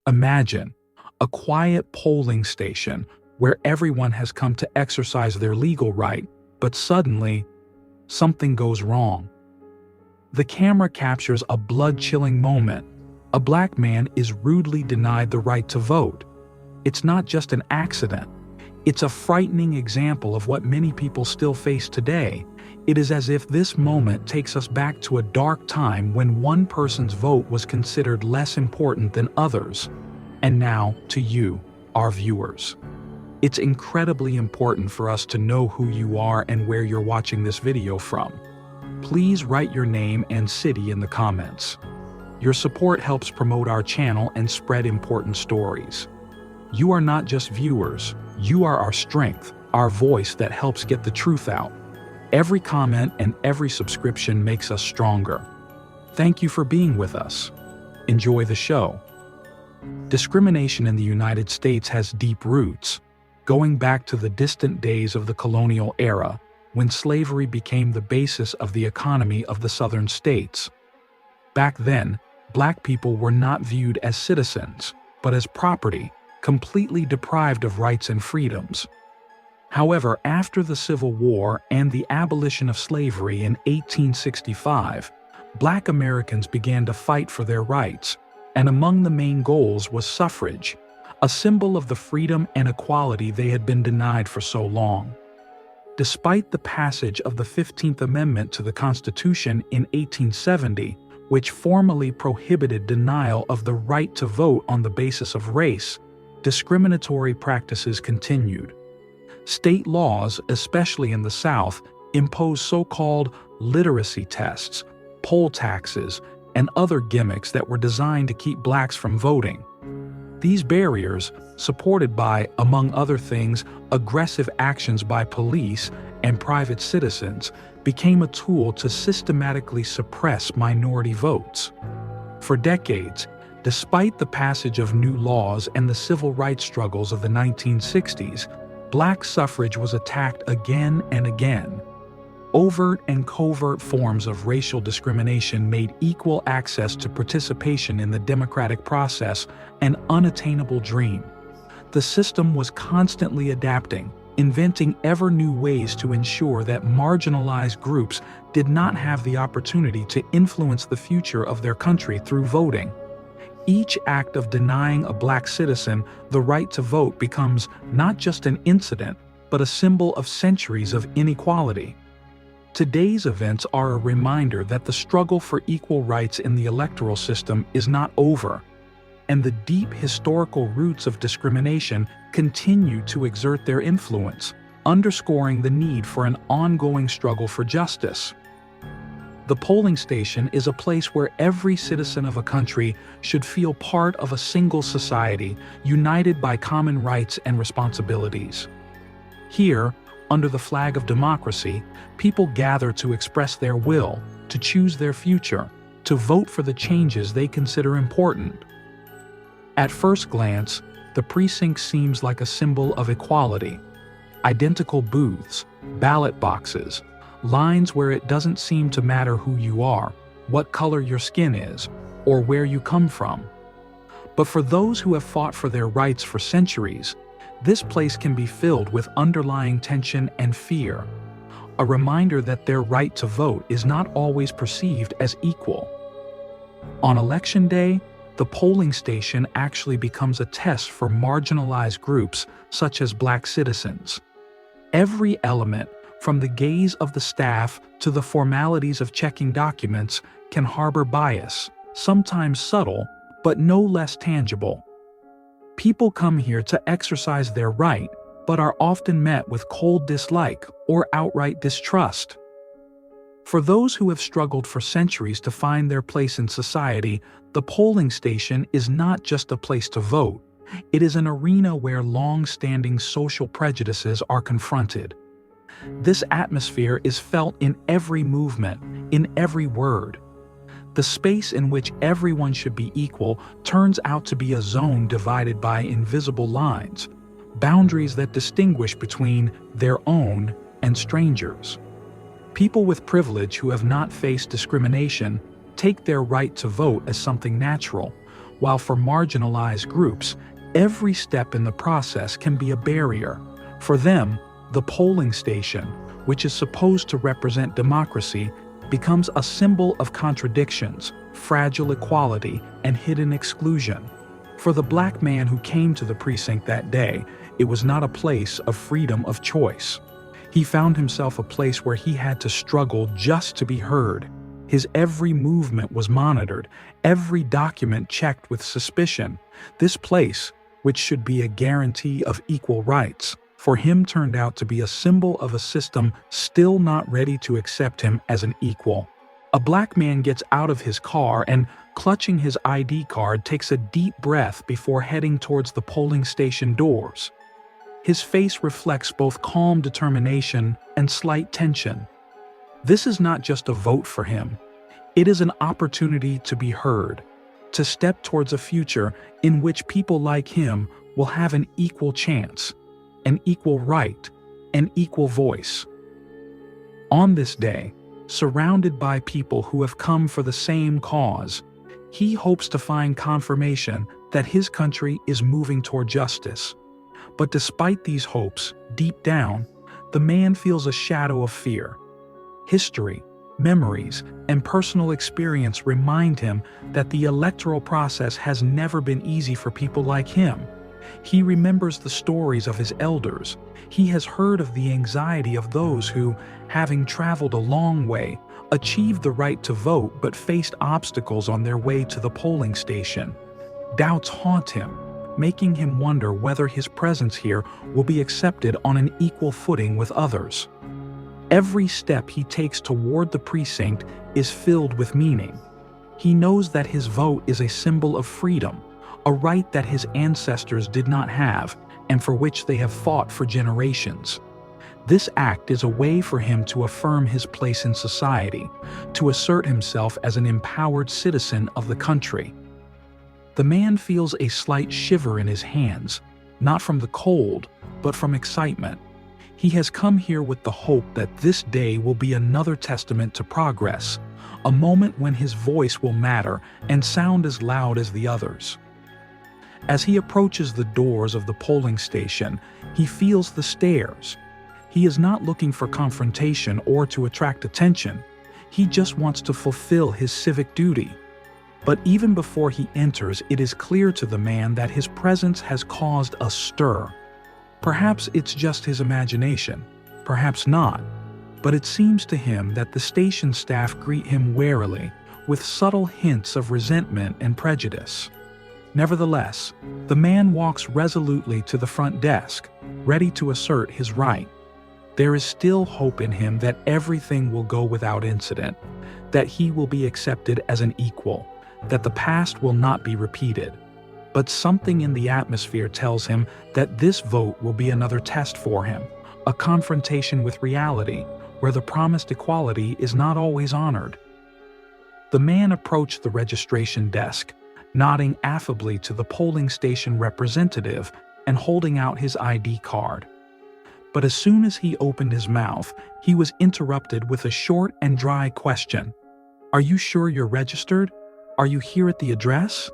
Imagine a quiet polling station where everyone has come to exercise their legal right, but suddenly, something goes wrong. The camera captures a blood-chilling moment. A black man is rudely denied the right to vote. It's not just an accident. It's a frightening example of what many people still face today. It is as if this moment takes us back to a dark time when one person's vote was considered less important than others. And now, to you, our viewers. It's incredibly important for us to know who you are and where you're watching this video from. Please write your name and city in the comments. Your support helps promote our channel and spread important stories. You are not just viewers, you are our strength, our voice that helps get the truth out. Every comment and every subscription makes us stronger. Thank you for being with us. Enjoy the show. Discrimination in the United States has deep roots, going back to the distant days of the colonial era, when slavery became the basis of the economy of the southern states. Back then, black people were not viewed as citizens, but as property, completely deprived of rights and freedoms. However, after the Civil War and the abolition of slavery in 1865, black Americans began to fight for their rights, and among the main goals was suffrage, a symbol of the freedom and equality they had been denied for so long. Despite the passage of the 15th Amendment to the Constitution in 1870, which formally prohibited denial of the right to vote on the basis of race, discriminatory practices continued. State laws, especially in the South, imposed so-called literacy tests, poll taxes, and other gimmicks that were designed to keep blacks from voting. These barriers, supported by, among other things, aggressive actions by police and private citizens, became a tool to systematically suppress minority votes. For decades, despite the passage of new laws and the civil rights struggles of the 1960s, black suffrage was attacked again and again. Overt and covert forms of racial discrimination made equal access to participation in the democratic process an unattainable dream. The system was constantly adapting, inventing ever new ways to ensure that marginalized groups did not have the opportunity to influence the future of their country through voting. Each act of denying a black citizen the right to vote becomes not just an incident, but a symbol of centuries of inequality. Today's events are a reminder that the struggle for equal rights in the electoral system is not over, and the deep historical roots of discrimination continue to exert their influence, underscoring the need for an ongoing struggle for justice. The polling station is a place where every citizen of a country should feel part of a single society, united by common rights and responsibilities. Here, under the flag of democracy, people gather to express their will, to choose their future, to vote for the changes they consider important. At first glance, the precinct seems like a symbol of equality. Identical booths, ballot boxes, lines where it doesn't seem to matter who you are, what color your skin is, or where you come from. But for those who have fought for their rights for centuries, this place can be filled with underlying tension and fear, a reminder that their right to vote is not always perceived as equal. On election day, the polling station actually becomes a test for marginalized groups such as black citizens. Every element, from the gaze of the staff to the formalities of checking documents, can harbor bias, sometimes subtle, but no less tangible. People come here to exercise their right, but are often met with cold dislike or outright distrust. For those who have struggled for centuries to find their place in society, the polling station is not just a place to vote. It is an arena where long-standing social prejudices are confronted. This atmosphere is felt in every movement, in every word. The space in which everyone should be equal turns out to be a zone divided by invisible lines, boundaries that distinguish between their own and strangers. People with privilege who have not faced discrimination take their right to vote as something natural, while for marginalized groups, every step in the process can be a barrier. For them, the polling station, which is supposed to represent democracy, becomes a symbol of contradictions, fragile equality, and hidden exclusion. For the black man who came to the precinct that day, it was not a place of freedom of choice. He found himself a place where he had to struggle just to be heard. His every movement was monitored, every document checked with suspicion. This place, which should be a guarantee of equal rights, for him turned out to be a symbol of a system still not ready to accept him as an equal. A black man gets out of his car and, clutching his ID card, takes a deep breath before heading towards the polling station doors. His face reflects both calm determination and slight tension. This is not just a vote for him. It is an opportunity to be heard, to step towards a future in which people like him will have an equal chance, an equal right, an equal voice. On this day, surrounded by people who have come for the same cause, he hopes to find confirmation that his country is moving toward justice. But despite these hopes, deep down, the man feels a shadow of fear. History, memories, and personal experience remind him that the electoral process has never been easy for people like him. He remembers the stories of his elders. He has heard of the anxiety of those who, having traveled a long way, achieved the right to vote but faced obstacles on their way to the polling station. Doubts haunt him, making him wonder whether his presence here will be accepted on an equal footing with others. Every step he takes toward the precinct is filled with meaning. He knows that his vote is a symbol of freedom, a right that his ancestors did not have and for which they have fought for generations. This act is a way for him to affirm his place in society, to assert himself as an empowered citizen of the country. The man feels a slight shiver in his hands, not from the cold, but from excitement. He has come here with the hope that this day will be another testament to progress, a moment when his voice will matter and sound as loud as the others. As he approaches the doors of the polling station, he feels the stares. He is not looking for confrontation or to attract attention. He just wants to fulfill his civic duty. But even before he enters, it is clear to the man that his presence has caused a stir. Perhaps it's just his imagination, perhaps not, but it seems to him that the station staff greet him warily, with subtle hints of resentment and prejudice. Nevertheless, the man walks resolutely to the front desk, ready to assert his right. There is still hope in him that everything will go without incident, that he will be accepted as an equal, that the past will not be repeated. But something in the atmosphere tells him that this vote will be another test for him, a confrontation with reality, where the promised equality is not always honored. The man approached the registration desk, nodding affably to the polling station representative and holding out his ID card. But as soon as he opened his mouth, he was interrupted with a short and dry question. "Are you sure you're registered? Are you here at the address?"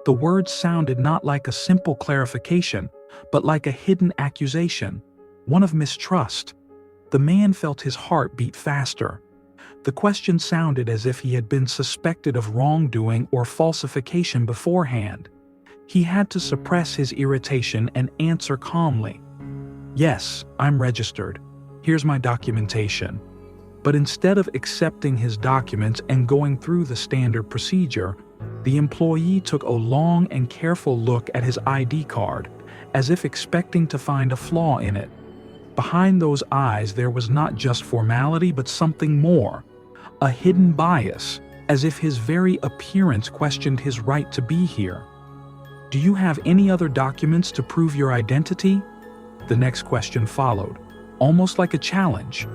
The words sounded not like a simple clarification, but like a hidden accusation, one of mistrust. The man felt his heart beat faster. The question sounded as if he had been suspected of wrongdoing or falsification beforehand. He had to suppress his irritation and answer calmly. "Yes, I'm registered. Here's my documentation." But instead of accepting his documents and going through the standard procedure, the employee took a long and careful look at his ID card, as if expecting to find a flaw in it. Behind those eyes there was not just formality but something more, a hidden bias, as if his very appearance questioned his right to be here. "Do you have any other documents to prove your identity?" The next question followed, almost like a challenge.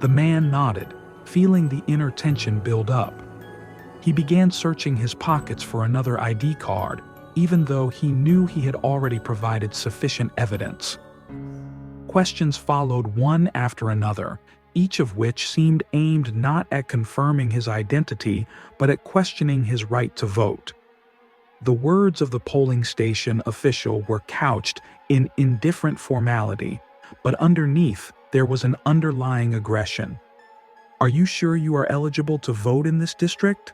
The man nodded, feeling the inner tension build up. He began searching his pockets for another ID card, even though he knew he had already provided sufficient evidence. Questions followed one after another, each of which seemed aimed not at confirming his identity, but at questioning his right to vote. The words of the polling station official were couched in indifferent formality, but underneath there was an underlying aggression. "Are you sure you are eligible to vote in this district?"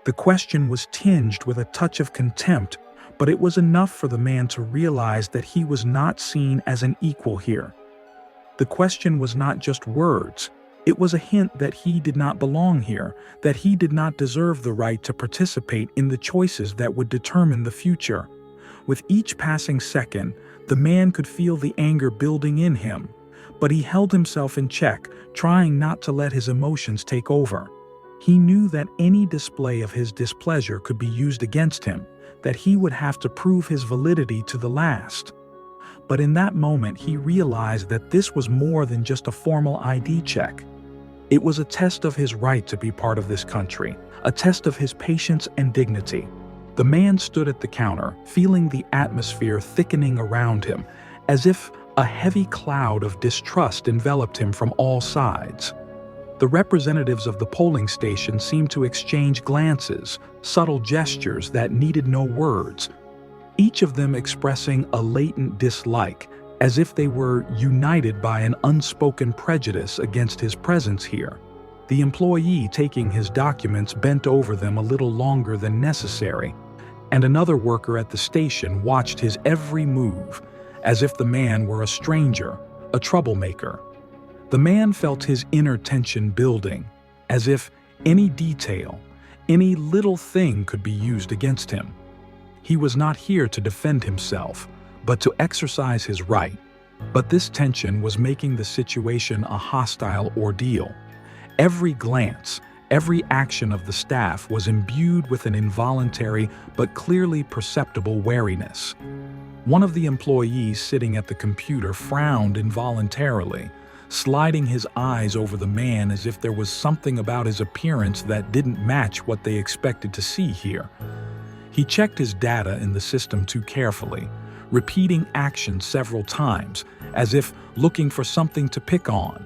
The question was tinged with a touch of contempt, but it was enough for the man to realize that he was not seen as an equal here. The question was not just words. It was a hint that he did not belong here, that he did not deserve the right to participate in the choices that would determine the future. With each passing second, the man could feel the anger building in him, but he held himself in check, trying not to let his emotions take over. He knew that any display of his displeasure could be used against him, that he would have to prove his validity to the last. But in that moment, he realized that this was more than just a formal ID check. It was a test of his right to be part of this country, a test of his patience and dignity. The man stood at the counter, feeling the atmosphere thickening around him, as if a heavy cloud of distrust enveloped him from all sides. The representatives of the polling station seemed to exchange glances, subtle gestures that needed no words, each of them expressing a latent dislike, as if they were united by an unspoken prejudice against his presence here. The employee taking his documents bent over them a little longer than necessary, and another worker at the station watched his every move, as if the man were a stranger, a troublemaker. The man felt his inner tension building, as if any detail, any little thing could be used against him. He was not here to defend himself, but to exercise his right. But this tension was making the situation a hostile ordeal. Every glance, every action of the staff was imbued with an involuntary but clearly perceptible wariness. One of the employees sitting at the computer frowned involuntarily, sliding his eyes over the man as if there was something about his appearance that didn't match what they expected to see here. He checked his data in the system too carefully, repeating actions several times, as if looking for something to pick on.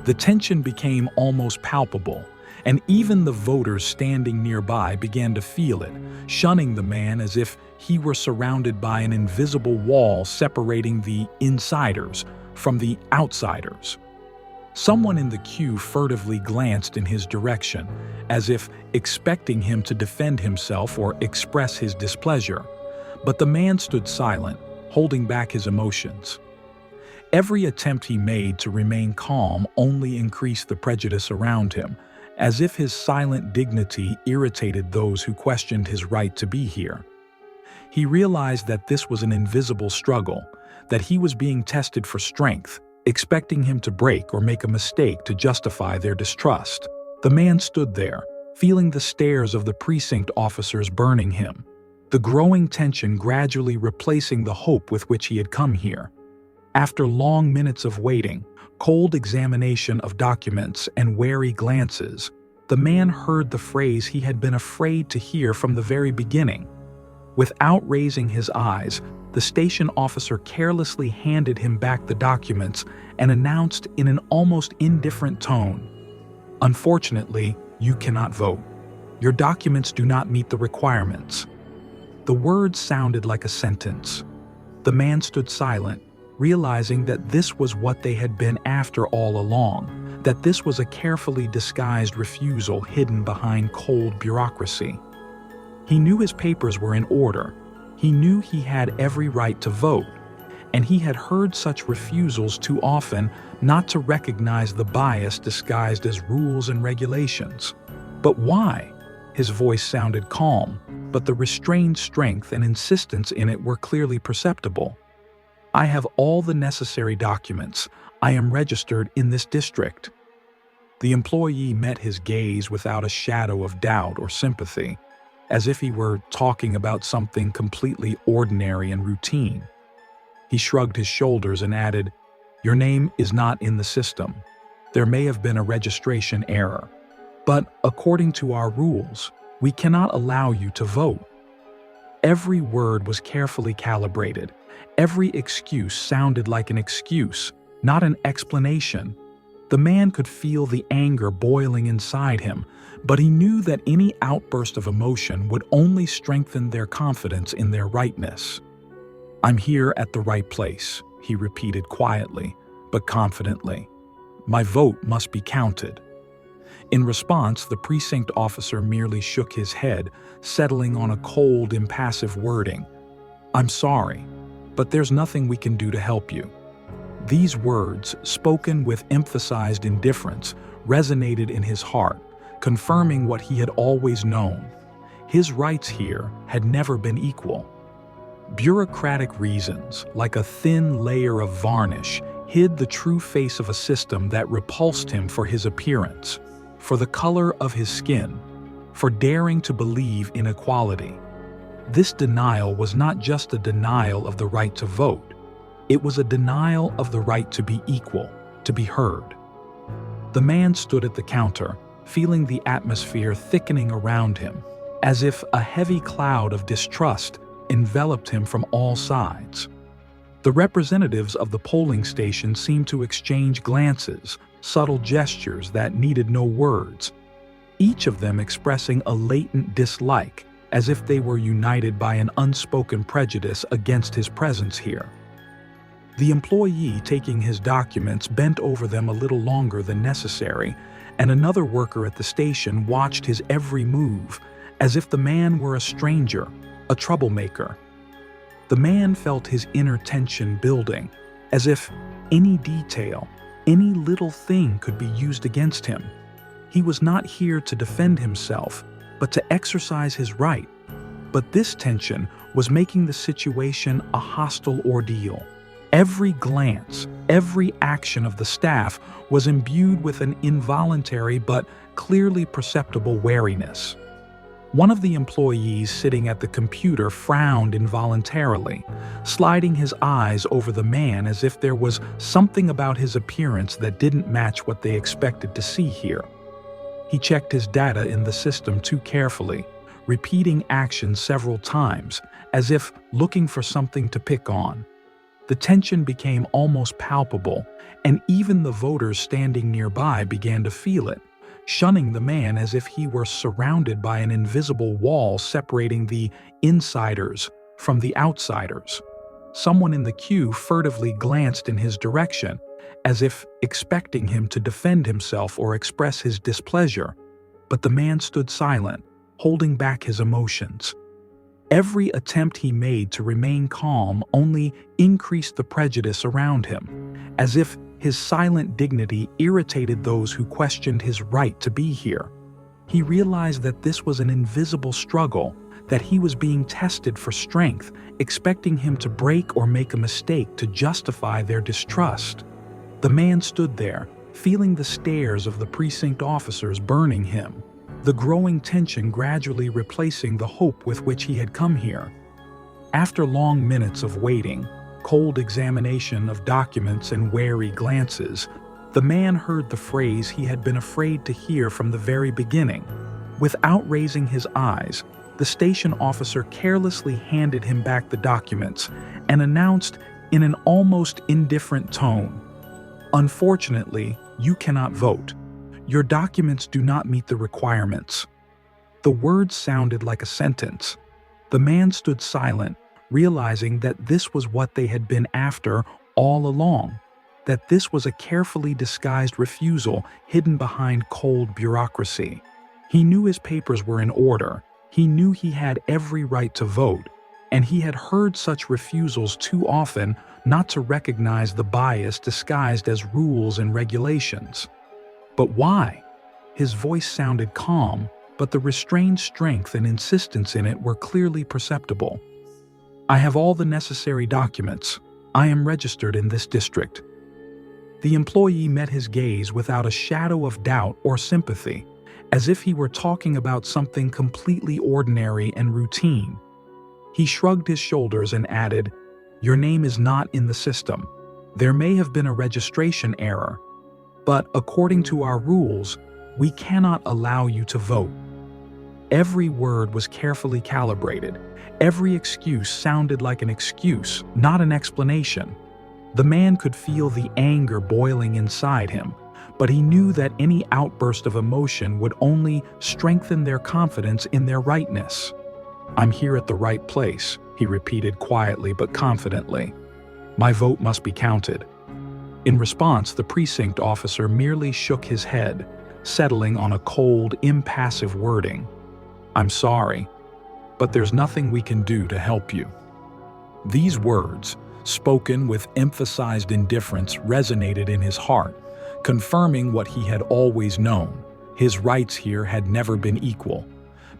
The tension became almost palpable, and even the voters standing nearby began to feel it, shunning the man as if he were surrounded by an invisible wall separating the insiders from the outsiders. Someone in the queue furtively glanced in his direction, as if expecting him to defend himself or express his displeasure. But the man stood silent, holding back his emotions. Every attempt he made to remain calm only increased the prejudice around him, as if his silent dignity irritated those who questioned his right to be here. He realized that this was an invisible struggle, that he was being tested for strength, expecting him to break or make a mistake to justify their distrust. The man stood there, feeling the stares of the precinct officers burning him, the growing tension gradually replacing the hope with which he had come here. After long minutes of waiting, cold examination of documents, and wary glances, the man heard the phrase he had been afraid to hear from the very beginning. Without raising his eyes, the station officer carelessly handed him back the documents and announced in an almost indifferent tone, "Unfortunately, you cannot vote. Your documents do not meet the requirements." The words sounded like a sentence. The man stood silent, realizing that this was what they had been after all along, that this was a carefully disguised refusal hidden behind cold bureaucracy. He knew his papers were in order. He knew he had every right to vote, and he had heard such refusals too often not to recognize the bias disguised as rules and regulations. But why? His voice sounded calm, but the restrained strength and insistence in it were clearly perceptible. "I have all the necessary documents. I am registered in this district." The employee met his gaze without a shadow of doubt or sympathy, as if he were talking about something completely ordinary and routine. He shrugged his shoulders and added, "Your name is not in the system. There may have been a registration error. But according to our rules, we cannot allow you to vote." Every word was carefully calibrated. Every excuse sounded like an excuse, not an explanation. The man could feel the anger boiling inside him, but he knew that any outburst of emotion would only strengthen their confidence in their rightness. "I'm here at the right place," he repeated quietly, but confidently. "My vote must be counted." In response, the precinct officer merely shook his head, settling on a cold, impassive wording. "I'm sorry, but there's nothing we can do to help you." These words, spoken with emphasized indifference, resonated in his heart, confirming what he had always known. His rights here had never been equal. Bureaucratic reasons, like a thin layer of varnish, hid the true face of a system that repulsed him for his appearance, for the color of his skin, for daring to believe in equality. This denial was not just a denial of the right to vote. It was a denial of the right to be equal, to be heard. The man stood at the counter, feeling the atmosphere thickening around him, as if a heavy cloud of distrust enveloped him from all sides. The representatives of the polling station seemed to exchange glances, subtle gestures that needed no words, each of them expressing a latent dislike, as if they were united by an unspoken prejudice against his presence here. The employee taking his documents bent over them a little longer than necessary, and another worker at the station watched his every move, as if the man were a stranger, a troublemaker. The man felt his inner tension building, as if any detail, any little thing could be used against him. He was not here to defend himself, but to exercise his right. But this tension was making the situation a hostile ordeal. Every glance, every action of the staff was imbued with an involuntary but clearly perceptible wariness. One of the employees sitting at the computer frowned involuntarily, sliding his eyes over the man as if there was something about his appearance that didn't match what they expected to see here. He checked his data in the system too carefully, repeating actions several times, as if looking for something to pick on. The tension became almost palpable, and even the voters standing nearby began to feel it, shunning the man as if he were surrounded by an invisible wall separating the insiders from the outsiders. Someone in the queue furtively glanced in his direction, as if expecting him to defend himself or express his displeasure, but the man stood silent, holding back his emotions. Every attempt he made to remain calm only increased the prejudice around him, as if his silent dignity irritated those who questioned his right to be here. He realized that this was an invisible struggle, that he was being tested for strength, expecting him to break or make a mistake to justify their distrust. The man stood there, feeling the stares of the precinct officers burning him, the growing tension gradually replacing the hope with which he had come here. After long minutes of waiting, cold examination of documents and wary glances, the man heard the phrase he had been afraid to hear from the very beginning. Without raising his eyes, the station officer carelessly handed him back the documents and announced in an almost indifferent tone, "Unfortunately, you cannot vote. Your documents do not meet the requirements." The words sounded like a sentence. The man stood silent, realizing that this was what they had been after all along, that this was a carefully disguised refusal hidden behind cold bureaucracy. He knew his papers were in order, he knew he had every right to vote, and he had heard such refusals too often not to recognize the bias disguised as rules and regulations. But why? His voice sounded calm, but the restrained strength and insistence in it were clearly perceptible. "I have all the necessary documents. I am registered in this district." The employee met his gaze without a shadow of doubt or sympathy, as if he were talking about something completely ordinary and routine. He shrugged his shoulders and added, "Your name is not in the system. There may have been a registration error, but according to our rules, we cannot allow you to vote." Every word was carefully calibrated. Every excuse sounded like an excuse, not an explanation. The man could feel the anger boiling inside him, but he knew that any outburst of emotion would only strengthen their confidence in their rightness. "I'm here at the right place," he repeated quietly but confidently. "My vote must be counted." In response, the precinct officer merely shook his head, settling on a cold, impassive wording. "I'm sorry, but there's nothing we can do to help you." These words, spoken with emphasized indifference, resonated in his heart, confirming what he had always known. His rights here had never been equal.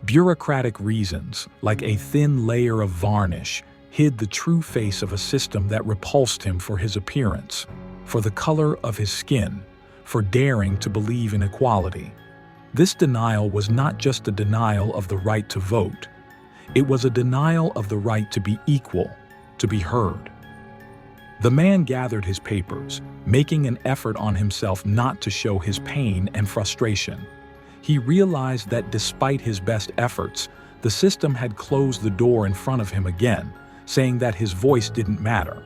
Bureaucratic reasons, like a thin layer of varnish, hid the true face of a system that repulsed him for his appearance, for the color of his skin, for daring to believe in equality. This denial was not just a denial of the right to vote. It was a denial of the right to be equal, to be heard. The man gathered his papers, making an effort on himself not to show his pain and frustration. He realized that despite his best efforts, the system had closed the door in front of him again, saying that his voice didn't matter.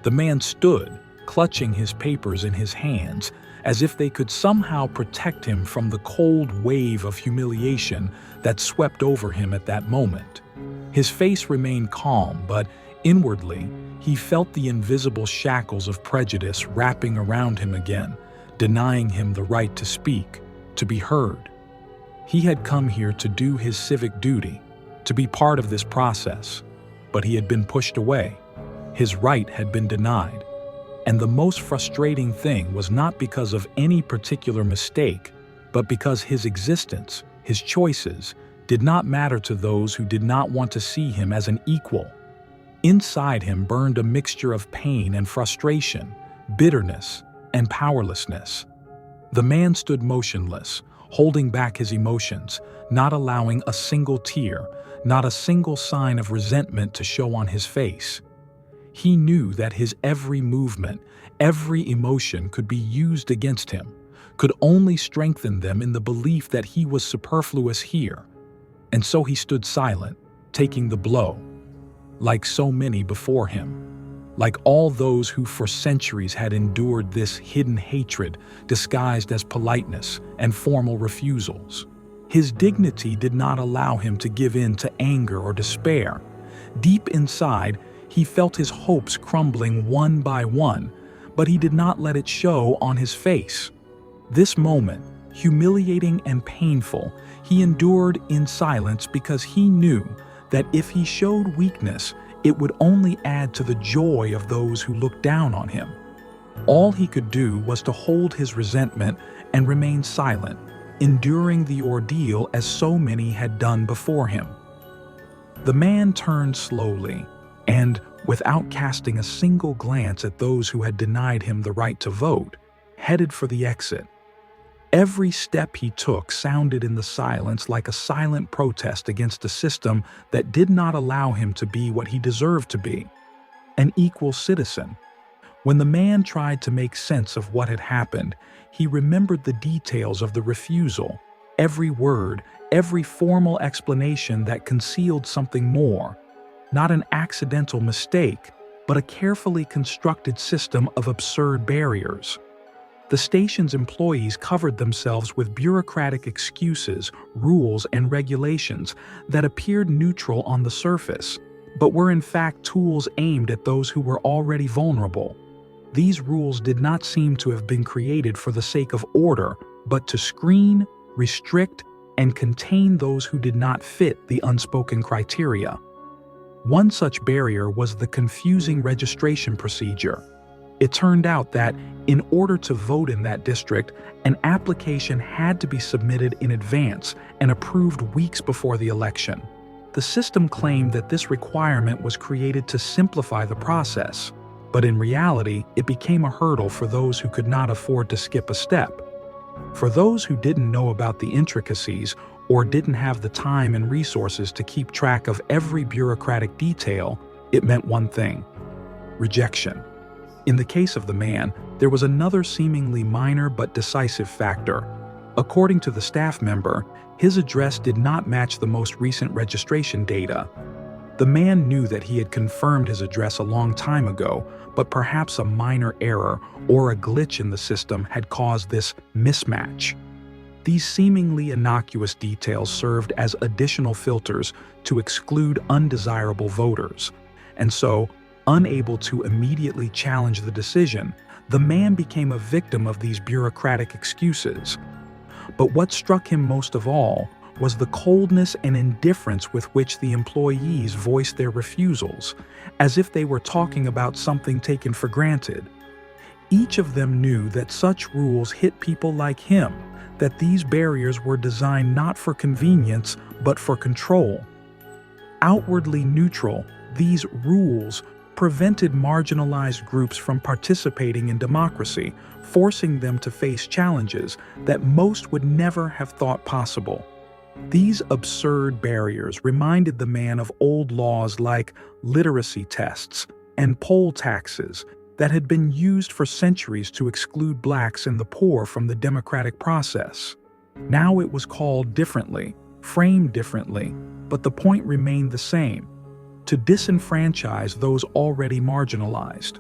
The man stood, clutching his papers in his hands, as if they could somehow protect him from the cold wave of humiliation that swept over him at that moment. His face remained calm, but inwardly, he felt the invisible shackles of prejudice wrapping around him again, denying him the right to speak, to be heard. He had come here to do his civic duty, to be part of this process, but he had been pushed away. His right had been denied. And the most frustrating thing was not because of any particular mistake, but because his existence, his choices, did not matter to those who did not want to see him as an equal. Inside him burned a mixture of pain and frustration, bitterness and powerlessness. The man stood motionless, holding back his emotions, not allowing a single tear, not a single sign of resentment to show on his face. He knew that his every movement, every emotion could be used against him, could only strengthen them in the belief that he was superfluous here. And so he stood silent, taking the blow, like so many before him, like all those who for centuries had endured this hidden hatred disguised as politeness and formal refusals. His dignity did not allow him to give in to anger or despair. Deep inside, he felt his hopes crumbling one by one, but he did not let it show on his face. This moment, humiliating and painful, he endured in silence because he knew that if he showed weakness, it would only add to the joy of those who looked down on him. All he could do was to hold his resentment and remain silent, enduring the ordeal as so many had done before him. The man turned slowly, and, without casting a single glance at those who had denied him the right to vote, headed for the exit. Every step he took sounded in the silence like a silent protest against a system that did not allow him to be what he deserved to be, an equal citizen. When the man tried to make sense of what had happened, he remembered the details of the refusal, every word, every formal explanation that concealed something more. Not an accidental mistake, but a carefully constructed system of absurd barriers. The station's employees covered themselves with bureaucratic excuses, rules, and regulations that appeared neutral on the surface, but were in fact tools aimed at those who were already vulnerable. These rules did not seem to have been created for the sake of order, but to screen, restrict, and contain those who did not fit the unspoken criteria. One such barrier was the confusing registration procedure. It turned out that, in order to vote in that district, an application had to be submitted in advance and approved weeks before the election. The system claimed that this requirement was created to simplify the process, but in reality, it became a hurdle for those who could not afford to skip a step. For those who didn't know about the intricacies or didn't have the time and resources to keep track of every bureaucratic detail, it meant one thing: rejection. In the case of the man, there was another seemingly minor but decisive factor. According to the staff member, his address did not match the most recent registration data. The man knew that he had confirmed his address a long time ago, but perhaps a minor error or a glitch in the system had caused this mismatch. These seemingly innocuous details served as additional filters to exclude undesirable voters, and so, unable to immediately challenge the decision, the man became a victim of these bureaucratic excuses. But what struck him most of all was the coldness and indifference with which the employees voiced their refusals, as if they were talking about something taken for granted. Each of them knew that such rules hit people like him, that these barriers were designed not for convenience but for control. Outwardly neutral, these rules prevented marginalized groups from participating in democracy, forcing them to face challenges that most would never have thought possible. These absurd barriers reminded the man of old laws like literacy tests and poll taxes that had been used for centuries to exclude blacks and the poor from the democratic process. Now it was called differently, framed differently, but the point remained the same: to disenfranchise those already marginalized.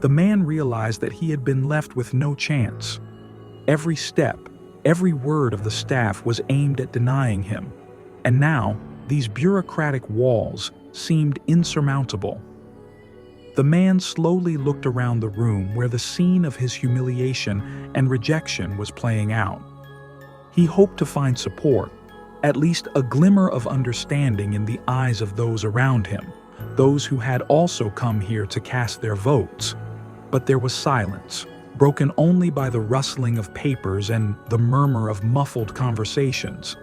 The man realized that he had been left with no chance. Every step, every word of the staff was aimed at denying him, and now these bureaucratic walls seemed insurmountable. The man slowly looked around the room where the scene of his humiliation and rejection was playing out. He hoped to find support, at least a glimmer of understanding in the eyes of those around him, those who had also come here to cast their votes. But there was silence, broken only by the rustling of papers and the murmur of muffled conversations.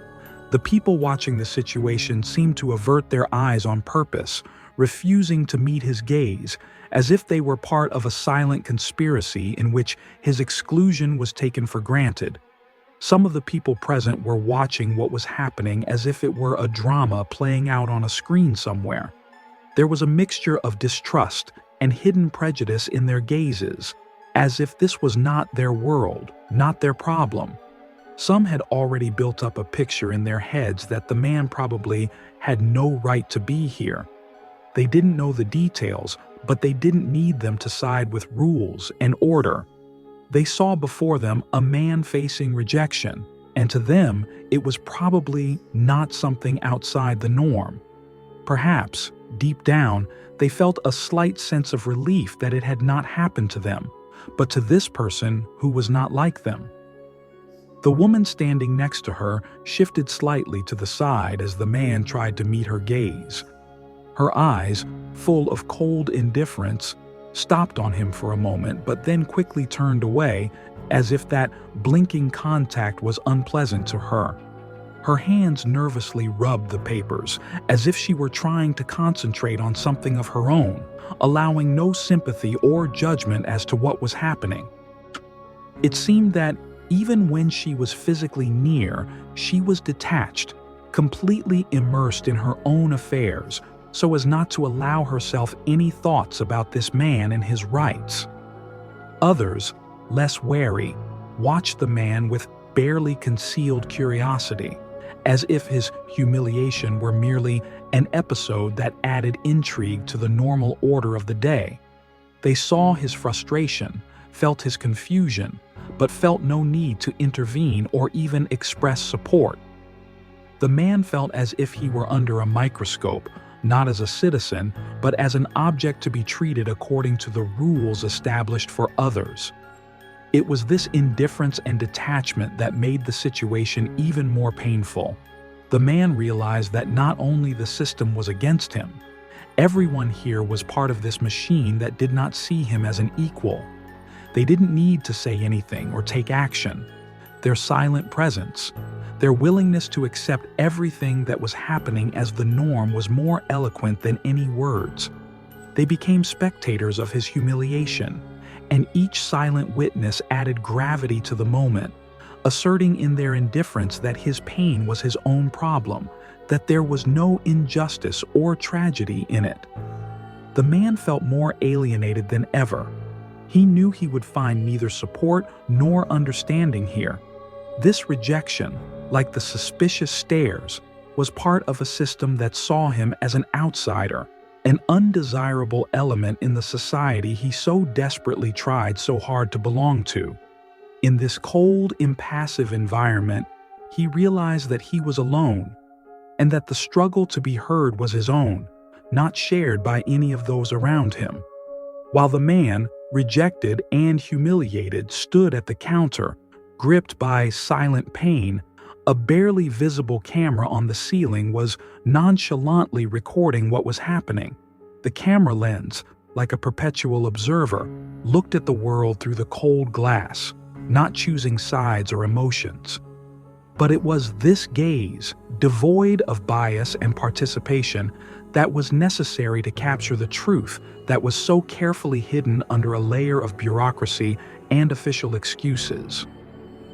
The people watching the situation seemed to avert their eyes on purpose, refusing to meet his gaze, as if they were part of a silent conspiracy in which his exclusion was taken for granted. Some of the people present were watching what was happening as if it were a drama playing out on a screen somewhere. There was a mixture of distrust and hidden prejudice in their gazes, as if this was not their world, not their problem. Some had already built up a picture in their heads that the man probably had no right to be here. They didn't know the details, but they didn't need them to side with rules and order. They saw before them a man facing rejection, and to them, it was probably not something outside the norm. Perhaps, deep down, they felt a slight sense of relief that it had not happened to them, but to this person who was not like them. The woman standing next to her shifted slightly to the side as the man tried to meet her gaze. Her eyes, full of cold indifference, stopped on him for a moment but then quickly turned away, as if that blinking contact was unpleasant to her. Her hands nervously rubbed the papers, as if she were trying to concentrate on something of her own, allowing no sympathy or judgment as to what was happening. It seemed that even when she was physically near, she was detached, completely immersed in her own affairs, so as not to allow herself any thoughts about this man and his rights. Others, less wary, watched the man with barely concealed curiosity, as if his humiliation were merely an episode that added intrigue to the normal order of the day. They saw his frustration, felt his confusion, but felt no need to intervene or even express support. The man felt as if he were under a microscope, not as a citizen, but as an object to be treated according to the rules established for others. It was this indifference and detachment that made the situation even more painful. The man realized that not only the system was against him, everyone here was part of this machine that did not see him as an equal. They didn't need to say anything or take action. Their silent presence, their willingness to accept everything that was happening as the norm was more eloquent than any words. They became spectators of his humiliation, and each silent witness added gravity to the moment, asserting in their indifference that his pain was his own problem, that there was no injustice or tragedy in it. The man felt more alienated than ever. He knew he would find neither support nor understanding here. This rejection, like the suspicious stares, was part of a system that saw him as an outsider, an undesirable element in the society he so desperately tried so hard to belong to. In this cold, impassive environment, he realized that he was alone, and that the struggle to be heard was his own, not shared by any of those around him. While the man, rejected and humiliated, stood at the counter, gripped by silent pain, a barely visible camera on the ceiling was nonchalantly recording what was happening. The camera lens, like a perpetual observer, looked at the world through the cold glass, not choosing sides or emotions. But it was this gaze, devoid of bias and participation, that was necessary to capture the truth that was so carefully hidden under a layer of bureaucracy and official excuses.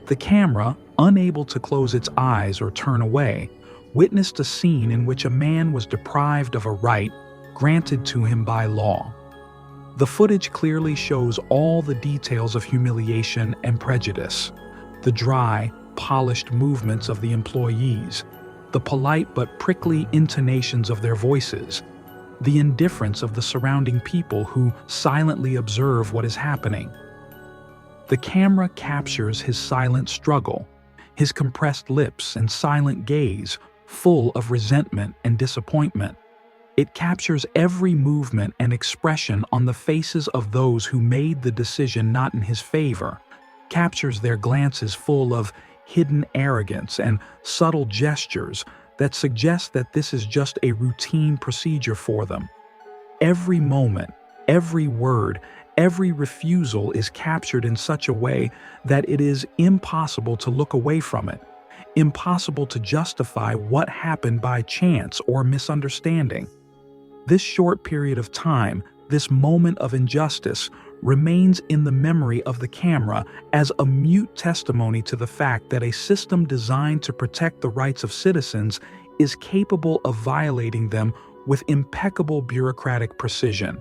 The camera, unable to close its eyes or turn away, witnessed a scene in which a man was deprived of a right granted to him by law. The footage clearly shows all the details of humiliation and prejudice: the dry, polished movements of the employees, the polite but prickly intonations of their voices, the indifference of the surrounding people who silently observe what is happening. The camera captures his silent struggle, his compressed lips and silent gaze, full of resentment and disappointment. It captures every movement and expression on the faces of those who made the decision not in his favor, captures their glances full of hidden arrogance and subtle gestures that suggest that this is just a routine procedure for them. Every moment, every word, every refusal is captured in such a way that it is impossible to look away from it, impossible to justify what happened by chance or misunderstanding. This short period of time, this moment of injustice, remains in the memory of the camera as a mute testimony to the fact that a system designed to protect the rights of citizens is capable of violating them with impeccable bureaucratic precision.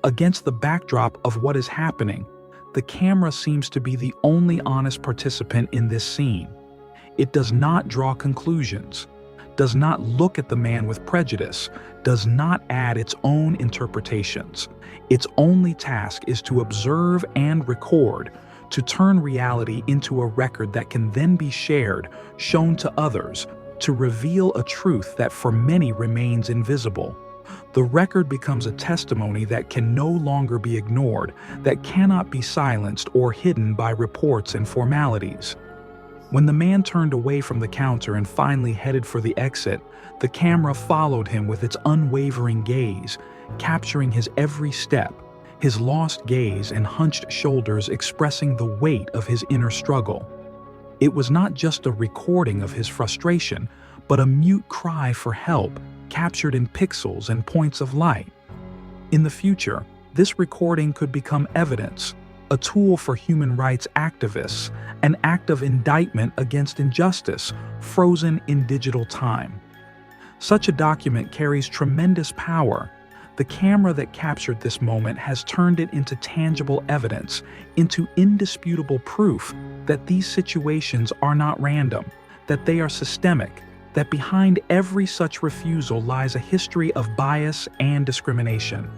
Against the backdrop of what is happening, the camera seems to be the only honest participant in this scene. It does not draw conclusions, does not look at the man with prejudice, does not add its own interpretations. Its only task is to observe and record, to turn reality into a record that can then be shared, shown to others, to reveal a truth that for many remains invisible. The record becomes a testimony that can no longer be ignored, that cannot be silenced or hidden by reports and formalities. When the man turned away from the counter and finally headed for the exit, the camera followed him with its unwavering gaze, capturing his every step, his lost gaze and hunched shoulders expressing the weight of his inner struggle. It was not just a recording of his frustration, but a mute cry for help, captured in pixels and points of light. In the future, this recording could become evidence, a tool for human rights activists, an act of indictment against injustice, frozen in digital time. Such a document carries tremendous power. The camera that captured this moment has turned it into tangible evidence, into indisputable proof that these situations are not random, that they are systemic, that behind every such refusal lies a history of bias and discrimination.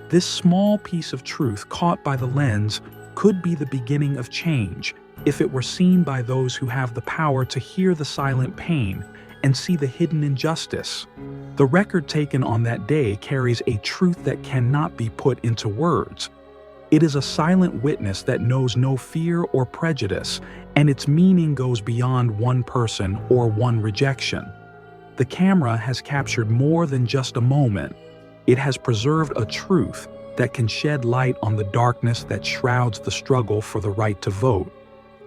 This small piece of truth caught by the lens could be the beginning of change if it were seen by those who have the power to hear the silent pain and see the hidden injustice. The record taken on that day carries a truth that cannot be put into words. It is a silent witness that knows no fear or prejudice, and its meaning goes beyond one person or one rejection. The camera has captured more than just a moment. It has preserved a truth that can shed light on the darkness that shrouds the struggle for the right to vote,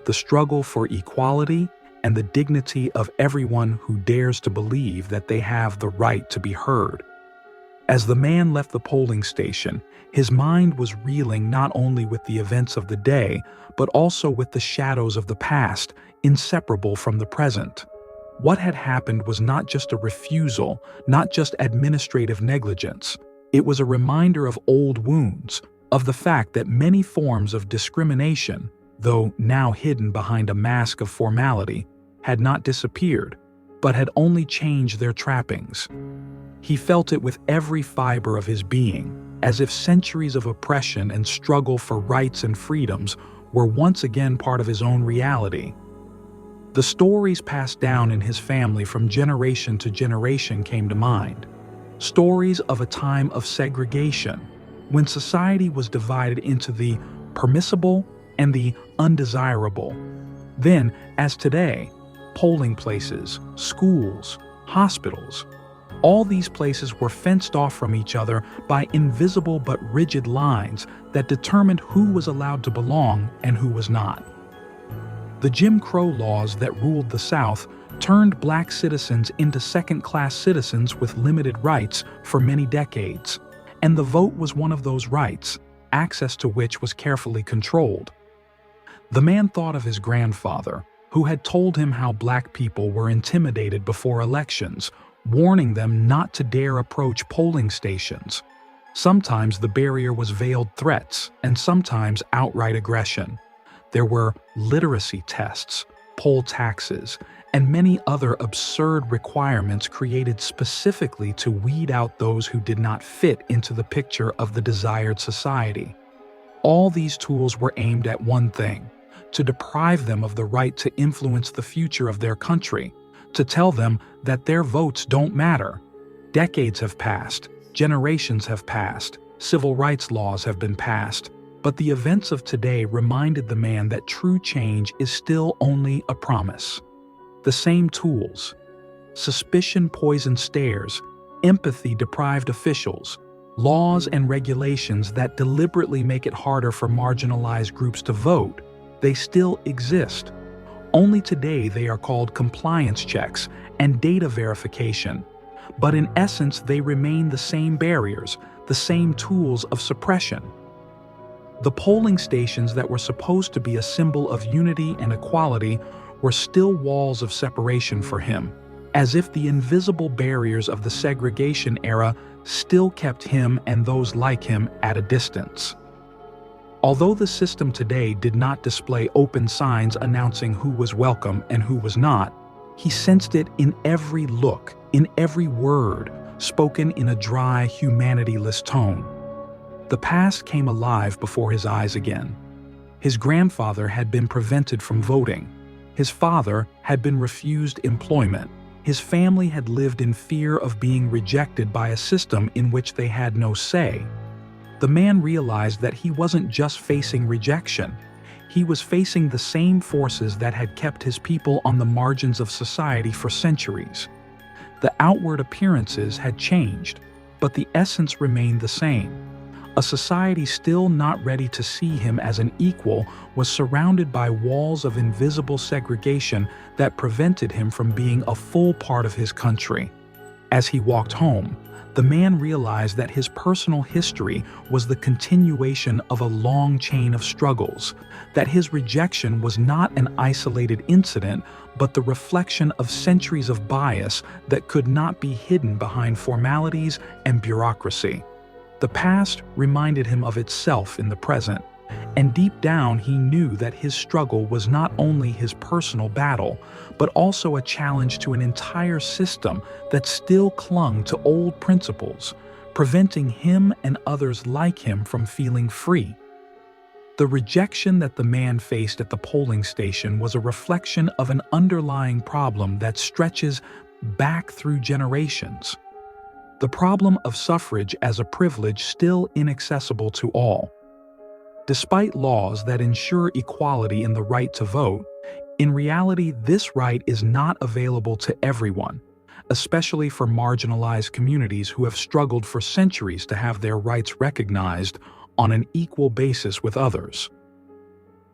the struggle for equality, and the dignity of everyone who dares to believe that they have the right to be heard. As the man left the polling station, his mind was reeling not only with the events of the day, but also with the shadows of the past, inseparable from the present. What had happened was not just a refusal, not just administrative negligence. It was a reminder of old wounds, of the fact that many forms of discrimination, though now hidden behind a mask of formality, had not disappeared, but had only changed their trappings. He felt it with every fiber of his being, as if centuries of oppression and struggle for rights and freedoms were once again part of his own reality. The stories passed down in his family from generation to generation came to mind. Stories of a time of segregation, when society was divided into the permissible and the undesirable. Then, as today, polling places, schools, hospitals, all these places were fenced off from each other by invisible but rigid lines that determined who was allowed to belong and who was not. The Jim Crow laws that ruled the South turned black citizens into second-class citizens with limited rights for many decades, and the vote was one of those rights, access to which was carefully controlled. The man thought of his grandfather, who had told him how black people were intimidated before elections, warning them not to dare approach polling stations. Sometimes the barrier was veiled threats, and sometimes outright aggression. There were literacy tests, poll taxes, and many other absurd requirements created specifically to weed out those who did not fit into the picture of the desired society. All these tools were aimed at one thing: to deprive them of the right to influence the future of their country, to tell them that their votes don't matter. Decades have passed, generations have passed, civil rights laws have been passed, but the events of today reminded the man that true change is still only a promise. The same tools: suspicion poisoned stares, empathy deprived officials, laws and regulations that deliberately make it harder for marginalized groups to vote, they still exist. Only today they are called compliance checks and data verification. But in essence, they remain the same barriers, the same tools of suppression. The polling stations that were supposed to be a symbol of unity and equality were still walls of separation for him, as if the invisible barriers of the segregation era still kept him and those like him at a distance. Although the system today did not display open signs announcing who was welcome and who was not, he sensed it in every look, in every word, spoken in a dry, humanityless tone. The past came alive before his eyes again. His grandfather had been prevented from voting. His father had been refused employment. His family had lived in fear of being rejected by a system in which they had no say. The man realized that he wasn't just facing rejection. He was facing the same forces that had kept his people on the margins of society for centuries. The outward appearances had changed, but the essence remained the same. A society still not ready to see him as an equal was surrounded by walls of invisible segregation that prevented him from being a full part of his country. As he walked home, the man realized that his personal history was the continuation of a long chain of struggles, that his rejection was not an isolated incident, but the reflection of centuries of bias that could not be hidden behind formalities and bureaucracy. The past reminded him of itself in the present, and deep down he knew that his struggle was not only his personal battle, but also a challenge to an entire system that still clung to old principles, preventing him and others like him from feeling free. The rejection that the man faced at the polling station was a reflection of an underlying problem that stretches back through generations. The problem of suffrage as a privilege still inaccessible to all. Despite laws that ensure equality in the right to vote, in reality this right is not available to everyone, especially for marginalized communities who have struggled for centuries to have their rights recognized on an equal basis with others.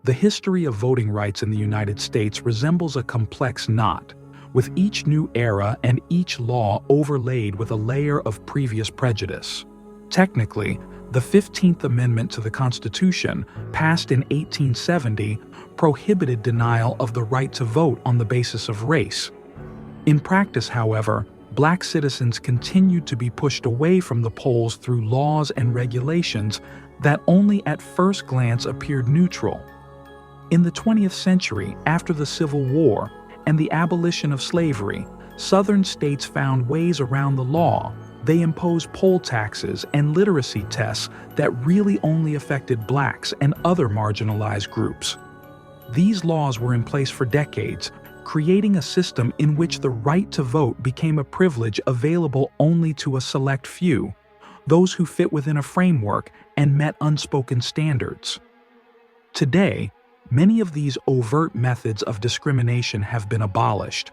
The history of voting rights in the United States resembles a complex knot, with each new era and each law overlaid with a layer of previous prejudice. Technically, the 15th Amendment to the Constitution, passed in 1870, prohibited denial of the right to vote on the basis of race. In practice, however, black citizens continued to be pushed away from the polls through laws and regulations that only at first glance appeared neutral. In the 20th century, after the Civil War and the abolition of slavery, Southern states found ways around the law. They imposed poll taxes and literacy tests that really only affected blacks and other marginalized groups. These laws were in place for decades, creating a system in which the right to vote became a privilege available only to a select few, those who fit within a framework and met unspoken standards. Today, many of these overt methods of discrimination have been abolished,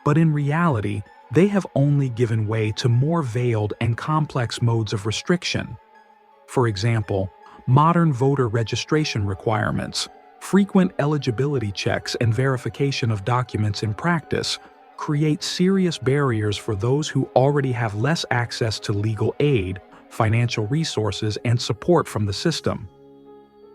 but in reality, they have only given way to more veiled and complex modes of restriction. For example, modern voter registration requirements, frequent eligibility checks, and verification of documents in practice create serious barriers for those who already have less access to legal aid, financial resources, and support from the system.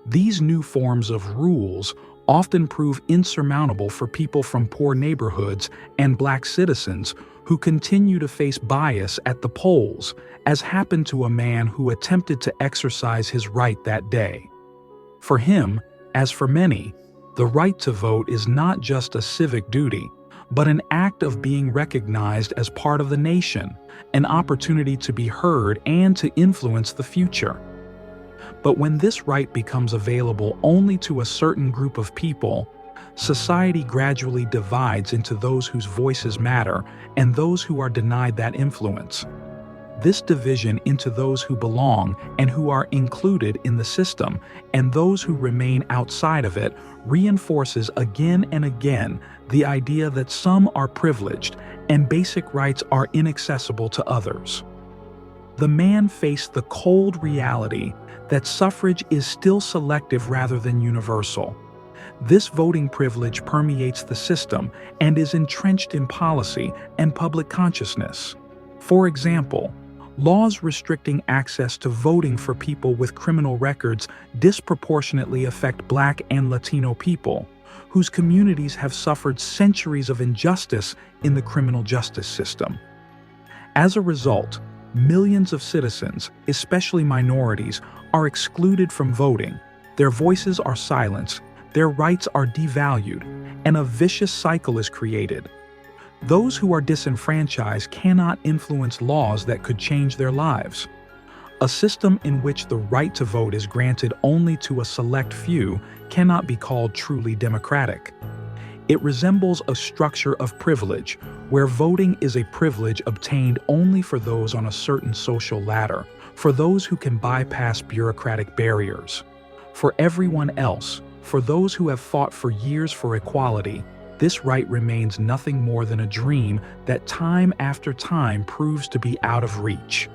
These new forms of rules often prove insurmountable for people from poor neighborhoods and black citizens who continue to face bias at the polls, as happened to a man who attempted to exercise his right that day. For him, as for many, the right to vote is not just a civic duty, but an act of being recognized as part of the nation, an opportunity to be heard and to influence the future. But when this right becomes available only to a certain group of people, society gradually divides into those whose voices matter and those who are denied that influence. This division into those who belong and who are included in the system and those who remain outside of it reinforces again and again the idea that some are privileged and basic rights are inaccessible to others. The man faced the cold reality that suffrage is still selective rather than universal. This voting privilege permeates the system and is entrenched in policy and public consciousness. For example, laws restricting access to voting for people with criminal records disproportionately affect Black and Latino people, whose communities have suffered centuries of injustice in the criminal justice system. As a result, millions of citizens, especially minorities, are excluded from voting. Their voices are silenced, their rights are devalued, and a vicious cycle is created. Those who are disenfranchised cannot influence laws that could change their lives. A system in which the right to vote is granted only to a select few cannot be called truly democratic. It resembles a structure of privilege, where voting is a privilege obtained only for those on a certain social ladder, for those who can bypass bureaucratic barriers. For everyone else, for those who have fought for years for equality, this right remains nothing more than a dream that time after time proves to be out of reach.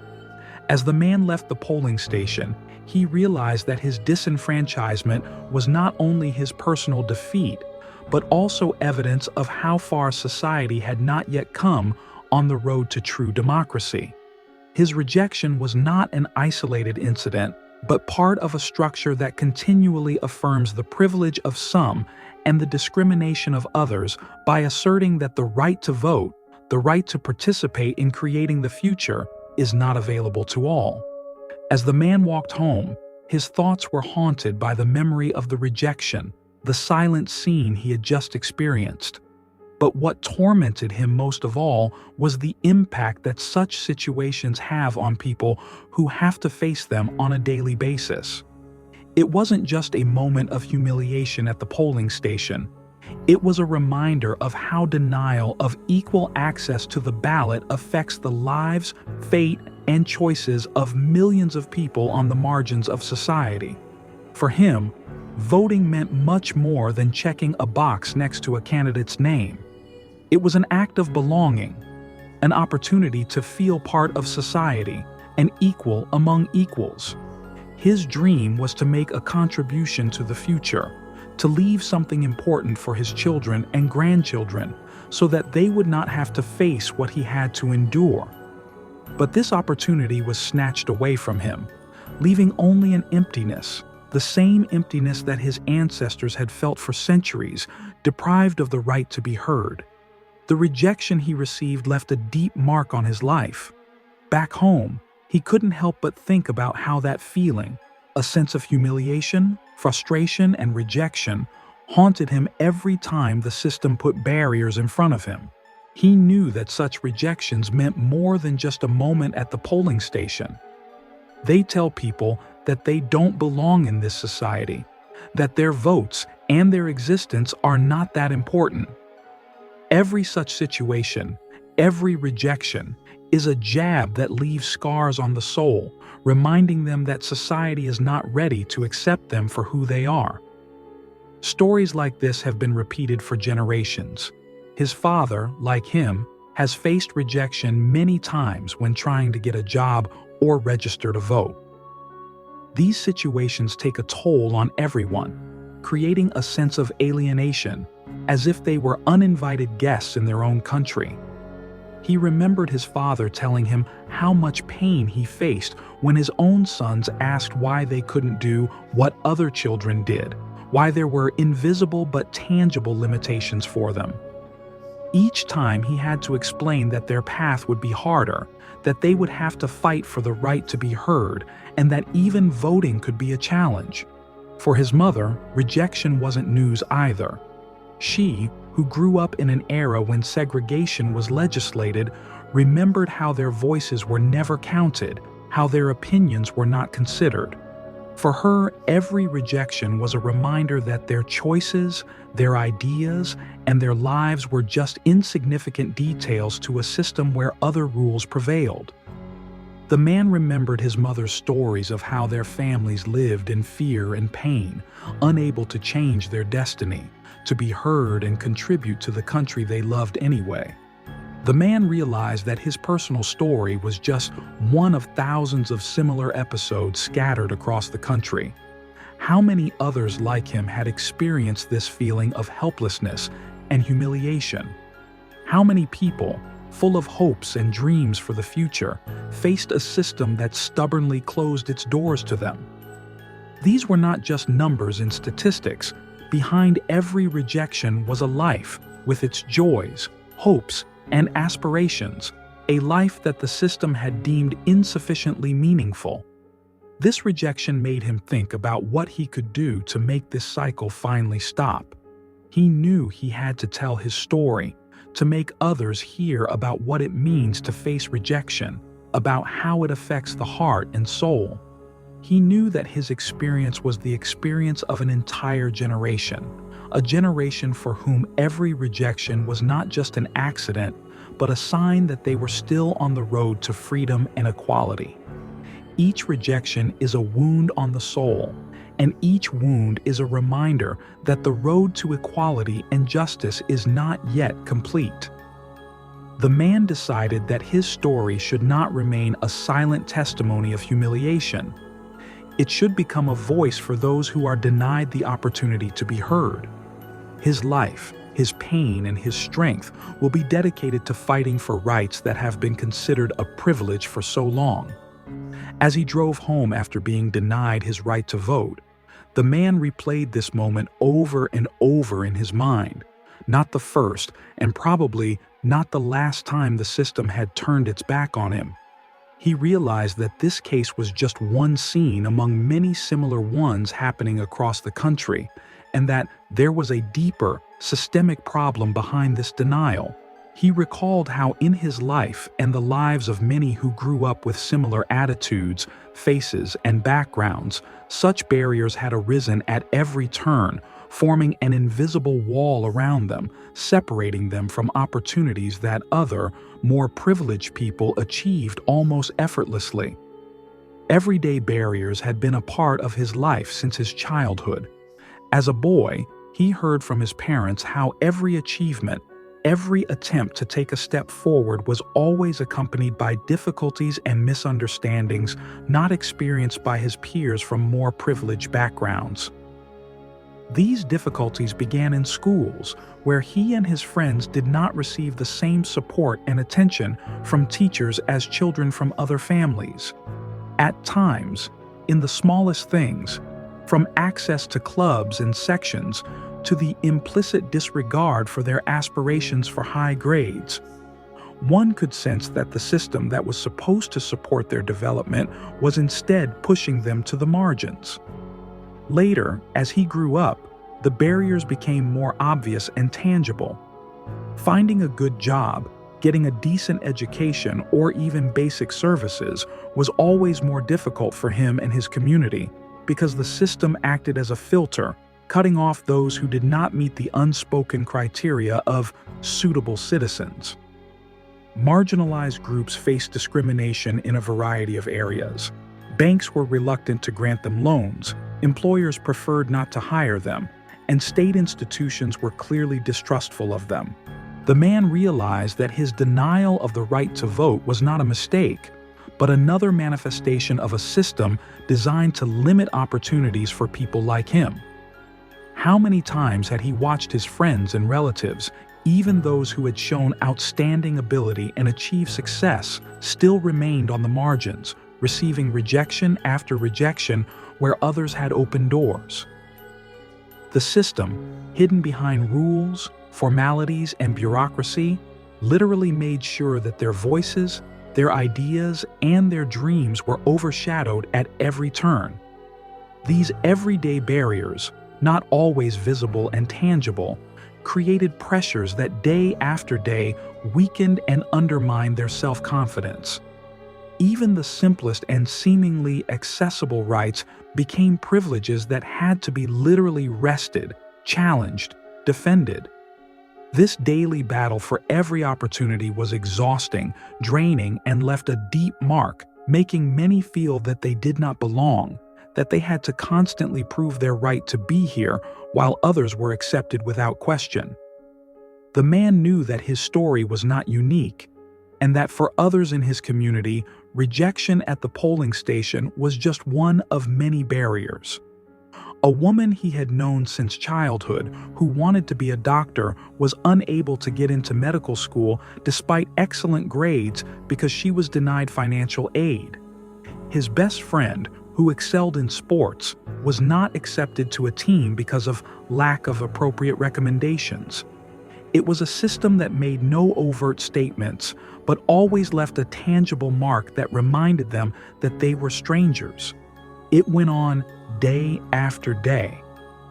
As the man left the polling station, he realized that his disenfranchisement was not only his personal defeat, but also evidence of how far society had not yet come on the road to true democracy. His rejection was not an isolated incident, but part of a structure that continually affirms the privilege of some and the discrimination of others by asserting that the right to vote, the right to participate in creating the future, is not available to all. As the man walked home, his thoughts were haunted by the memory of the rejection, the silent scene he had just experienced. But what tormented him most of all was the impact that such situations have on people who have to face them on a daily basis. It wasn't just a moment of humiliation at the polling station. It was a reminder of how denial of equal access to the ballot affects the lives, fate, and choices of millions of people on the margins of society. For him, voting meant much more than checking a box next to a candidate's name. It was an act of belonging, an opportunity to feel part of society, an equal among equals. His dream was to make a contribution to the future, to leave something important for his children and grandchildren so that they would not have to face what he had to endure. But this opportunity was snatched away from him, leaving only an emptiness, the same emptiness that his ancestors had felt for centuries, deprived of the right to be heard. The rejection he received left a deep mark on his life. Back home, he couldn't help but think about how that feeling, a sense of humiliation, frustration, and rejection, haunted him every time the system put barriers in front of him. He knew that such rejections meant more than just a moment at the polling station. They tell people that they don't belong in this society, that their votes and their existence are not that important. Every such situation, every rejection, is a jab that leaves scars on the soul, reminding them that society is not ready to accept them for who they are. Stories like this have been repeated for generations. His father, like him, has faced rejection many times when trying to get a job or register to vote. These situations take a toll on everyone, creating a sense of alienation, as if they were uninvited guests in their own country. He remembered his father telling him how much pain he faced when his own sons asked why they couldn't do what other children did, why there were invisible but tangible limitations for them. Each time he had to explain that their path would be harder, that they would have to fight for the right to be heard, and that even voting could be a challenge. For his mother, rejection wasn't news either. She, who grew up in an era when segregation was legislated, remembered how their voices were never counted, how their opinions were not considered. For her, every rejection was a reminder that their choices, their ideas, and their lives were just insignificant details to a system where other rules prevailed. The man remembered his mother's stories of how their families lived in fear and pain, unable to change their destiny, to be heard and contribute to the country they loved anyway. The man realized that his personal story was just one of thousands of similar episodes scattered across the country. How many others like him had experienced this feeling of helplessness and humiliation? How many people, full of hopes and dreams for the future, faced a system that stubbornly closed its doors to them? These were not just numbers and statistics. Behind every rejection was a life, with its joys, hopes, and aspirations, a life that the system had deemed insufficiently meaningful. This rejection made him think about what he could do to make this cycle finally stop. He knew he had to tell his story, to make others hear about what it means to face rejection, about how it affects the heart and soul. He knew that his experience was the experience of an entire generation, a generation for whom every rejection was not just an accident, but a sign that they were still on the road to freedom and equality. Each rejection is a wound on the soul, and each wound is a reminder that the road to equality and justice is not yet complete. The man decided that his story should not remain a silent testimony of humiliation. It should become a voice for those who are denied the opportunity to be heard. His life, his pain, and his strength will be dedicated to fighting for rights that have been considered a privilege for so long. As he drove home after being denied his right to vote, the man replayed this moment over and over in his mind, not the first and probably not the last time the system had turned its back on him. He realized that this case was just one scene among many similar ones happening across the country, and that there was a deeper, systemic problem behind this denial. He recalled how in his life and the lives of many who grew up with similar attitudes, faces, and backgrounds, such barriers had arisen at every turn, forming an invisible wall around them, separating them from opportunities that other, more privileged people achieved almost effortlessly. Everyday barriers had been a part of his life since his childhood. As a boy, he heard from his parents how every achievement, every attempt to take a step forward was always accompanied by difficulties and misunderstandings not experienced by his peers from more privileged backgrounds. These difficulties began in schools, where he and his friends did not receive the same support and attention from teachers as children from other families. At times, in the smallest things, from access to clubs and sections to the implicit disregard for their aspirations for high grades, one could sense that the system that was supposed to support their development was instead pushing them to the margins. Later, as he grew up, the barriers became more obvious and tangible. Finding a good job, getting a decent education, or even basic services was always more difficult for him and his community because the system acted as a filter, cutting off those who did not meet the unspoken criteria of suitable citizens. Marginalized groups faced discrimination in a variety of areas. Banks were reluctant to grant them loans, employers preferred not to hire them, and state institutions were clearly distrustful of them. The man realized that his denial of the right to vote was not a mistake, but another manifestation of a system designed to limit opportunities for people like him. How many times had he watched his friends and relatives, even those who had shown outstanding ability and achieved success, still remained on the margins, receiving rejection after rejection where others had opened doors? The system, hidden behind rules, formalities, and bureaucracy, literally made sure that their voices, their ideas, and their dreams were overshadowed at every turn. These everyday barriers, not always visible and tangible, created pressures that day after day weakened and undermined their self-confidence. Even the simplest and seemingly accessible rights became privileges that had to be literally wrested, challenged, defended. This daily battle for every opportunity was exhausting, draining, and left a deep mark, making many feel that they did not belong, that they had to constantly prove their right to be here while others were accepted without question. The man knew that his story was not unique, and that for others in his community, rejection at the polling station was just one of many barriers. A woman he had known since childhood who wanted to be a doctor was unable to get into medical school despite excellent grades because she was denied financial aid. His best friend, who excelled in sports, was not accepted to a team because of lack of appropriate recommendations. It was a system that made no overt statements, but always left a tangible mark that reminded them that they were strangers. It went on day after day,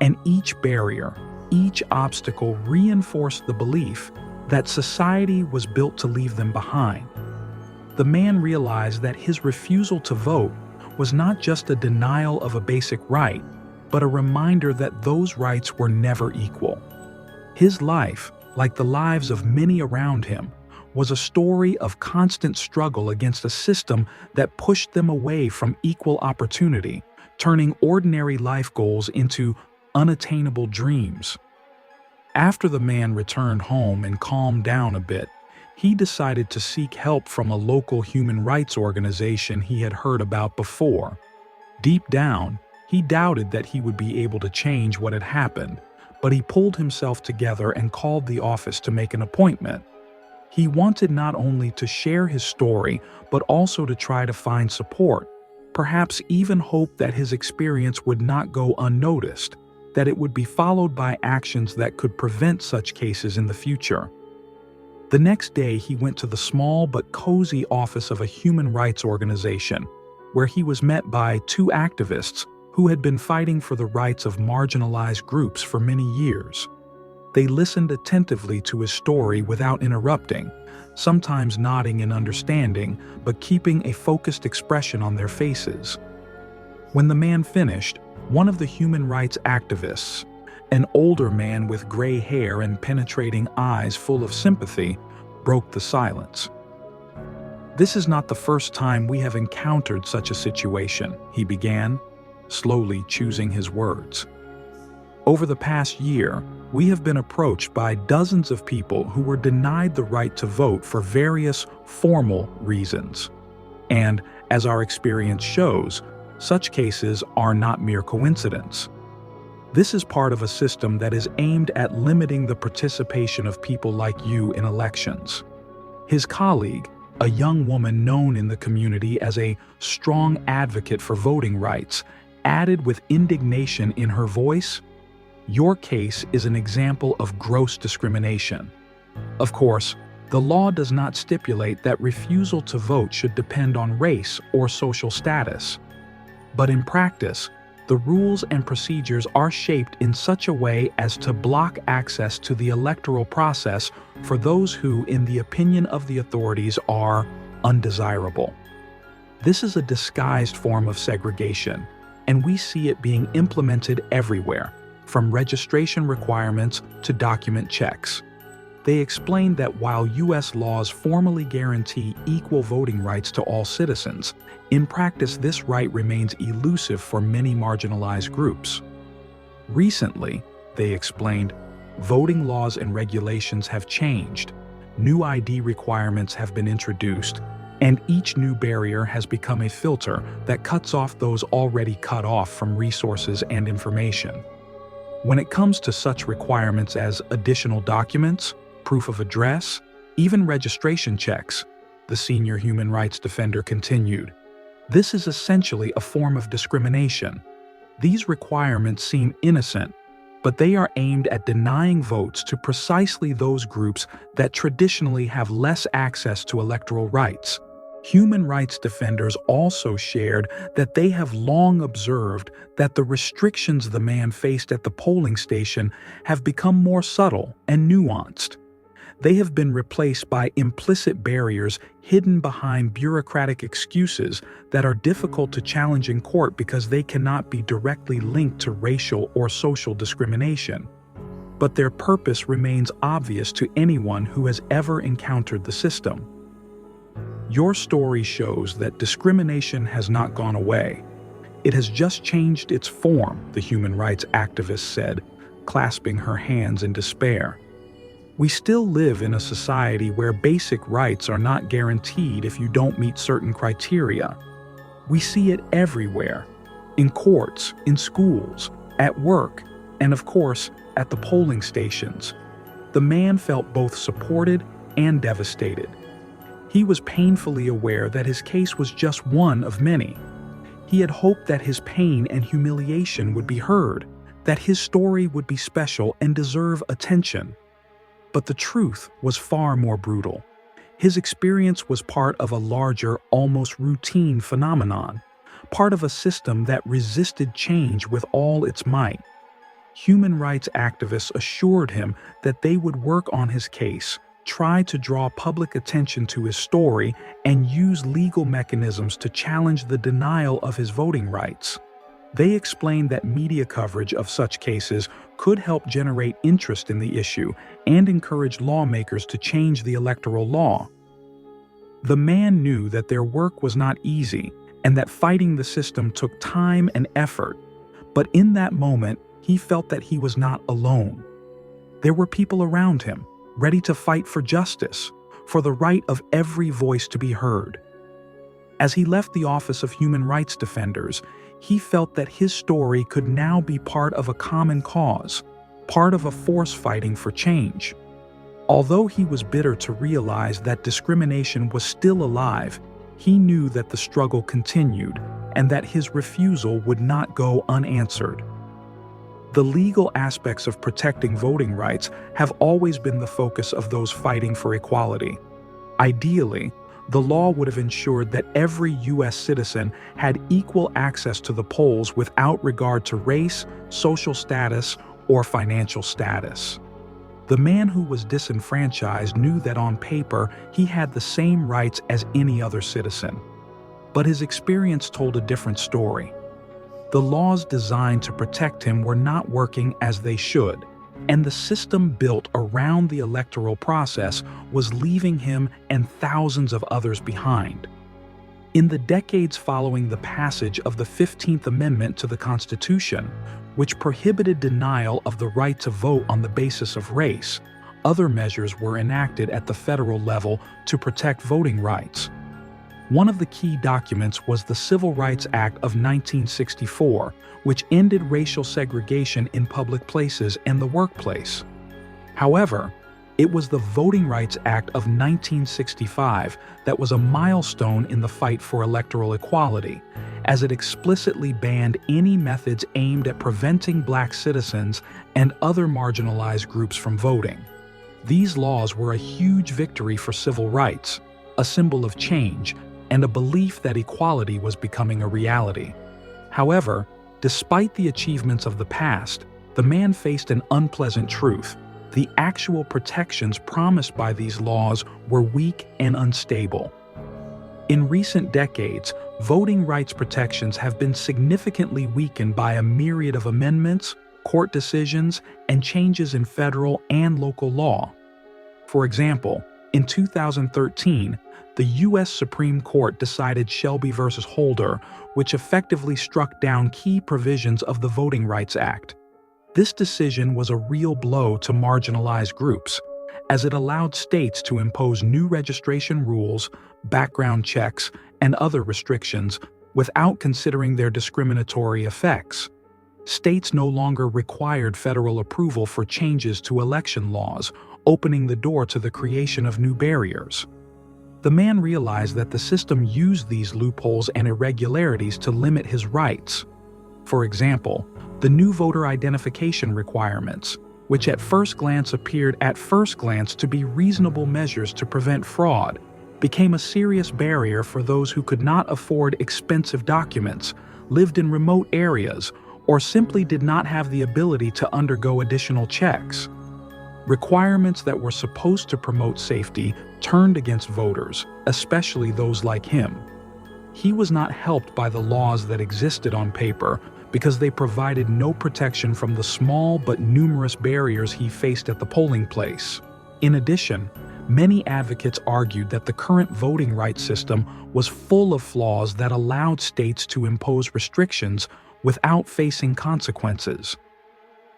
and each barrier, each obstacle reinforced the belief that society was built to leave them behind. The man realized that his refusal to vote was not just a denial of a basic right, but a reminder that those rights were never equal. His life, like the lives of many around him, was a story of constant struggle against a system that pushed them away from equal opportunity, turning ordinary life goals into unattainable dreams. After the man returned home and calmed down a bit, he decided to seek help from a local human rights organization he had heard about before. Deep down, he doubted that he would be able to change what had happened, but he pulled himself together and called the office to make an appointment. He wanted not only to share his story, but also to try to find support, perhaps even hope that his experience would not go unnoticed, that it would be followed by actions that could prevent such cases in the future. The next day, he went to the small but cozy office of a human rights organization, where he was met by two activists who had been fighting for the rights of marginalized groups for many years. They listened attentively to his story without interrupting, sometimes nodding in understanding, but keeping a focused expression on their faces. When the man finished, one of the human rights activists, an older man with gray hair and penetrating eyes full of sympathy, broke the silence. "This is not the first time we have encountered such a situation," he began, slowly choosing his words. "Over the past year, we have been approached by dozens of people who were denied the right to vote for various formal reasons. And, as our experience shows, such cases are not mere coincidence. This is part of a system that is aimed at limiting the participation of people like you in elections." His colleague, a young woman known in the community as a strong advocate for voting rights, added with indignation in her voice, "Your case is an example of gross discrimination. Of course, the law does not stipulate that refusal to vote should depend on race or social status. But in practice, the rules and procedures are shaped in such a way as to block access to the electoral process for those who, in the opinion of the authorities, are undesirable. This is a disguised form of segregation, and we see it being implemented everywhere, from registration requirements to document checks. They explained that while U.S. laws formally guarantee equal voting rights to all citizens, in practice this right remains elusive for many marginalized groups. Recently, they explained, voting laws and regulations have changed, new ID requirements have been introduced, and each new barrier has become a filter that cuts off those already cut off from resources and information. When it comes to such requirements as additional documents, proof of address, even registration checks, the senior human rights defender continued, this is essentially a form of discrimination. These requirements seem innocent, but they are aimed at denying votes to precisely those groups that traditionally have less access to electoral rights. Human rights defenders also shared that they have long observed that the restrictions the man faced at the polling station have become more subtle and nuanced. They have been replaced by implicit barriers hidden behind bureaucratic excuses that are difficult to challenge in court because they cannot be directly linked to racial or social discrimination. But their purpose remains obvious to anyone who has ever encountered the system. Your story shows that discrimination has not gone away. It has just changed its form, the human rights activist said, clasping her hands in despair. We still live in a society where basic rights are not guaranteed if you don't meet certain criteria. We see it everywhere, in courts, in schools, at work, and of course, at the polling stations. The man felt both supported and devastated. He was painfully aware that his case was just one of many. He had hoped that his pain and humiliation would be heard, that his story would be special and deserve attention. But the truth was far more brutal. His experience was part of a larger, almost routine phenomenon, part of a system that resisted change with all its might. Human rights activists assured him that they would work on his case, try to draw public attention to his story, and use legal mechanisms to challenge the denial of his voting rights. They explained that media coverage of such cases could help generate interest in the issue and encourage lawmakers to change the electoral law. The man knew that their work was not easy and that fighting the system took time and effort, but in that moment, he felt that he was not alone. There were people around him, ready to fight for justice, for the right of every voice to be heard. As he left the Office of Human Rights Defenders, he felt that his story could now be part of a common cause, part of a force fighting for change. Although he was bitter to realize that discrimination was still alive, he knew that the struggle continued and that his refusal would not go unanswered. The legal aspects of protecting voting rights have always been the focus of those fighting for equality. Ideally, the law would have ensured that every U.S. citizen had equal access to the polls without regard to race, social status, or financial status. The man who was disenfranchised knew that on paper he had the same rights as any other citizen. But his experience told a different story. The laws designed to protect him were not working as they should, and the system built around the electoral process was leaving him and thousands of others behind. In the decades following the passage of the 15th Amendment to the Constitution, which prohibited denial of the right to vote on the basis of race, other measures were enacted at the federal level to protect voting rights. One of the key documents was the Civil Rights Act of 1964, which ended racial segregation in public places and the workplace. However, it was the Voting Rights Act of 1965 that was a milestone in the fight for electoral equality, as it explicitly banned any methods aimed at preventing Black citizens and other marginalized groups from voting. These laws were a huge victory for civil rights, a symbol of change, and a belief that equality was becoming a reality. However, Despite the achievements of the past, the man faced an unpleasant truth. The actual protections promised by these laws were weak and unstable. In recent decades, voting rights protections have been significantly weakened by a myriad of amendments, court decisions, and changes in federal and local law. For example, in 2013, the U.S. Supreme Court decided Shelby v. Holder, which effectively struck down key provisions of the Voting Rights Act. This decision was a real blow to marginalized groups, as it allowed states to impose new registration rules, background checks, and other restrictions without considering their discriminatory effects. States no longer required federal approval for changes to election laws, opening the door to the creation of new barriers. The man realized that the system used these loopholes and irregularities to limit his rights. For example, the new voter identification requirements, which at first glance appeared to be reasonable measures to prevent fraud, became a serious barrier for those who could not afford expensive documents, lived in remote areas, or simply did not have the ability to undergo additional checks. Requirements that were supposed to promote safety turned against voters, especially those like him. He was not helped by the laws that existed on paper because they provided no protection from the small but numerous barriers he faced at the polling place. In addition, many advocates argued that the current voting rights system was full of flaws that allowed states to impose restrictions without facing consequences.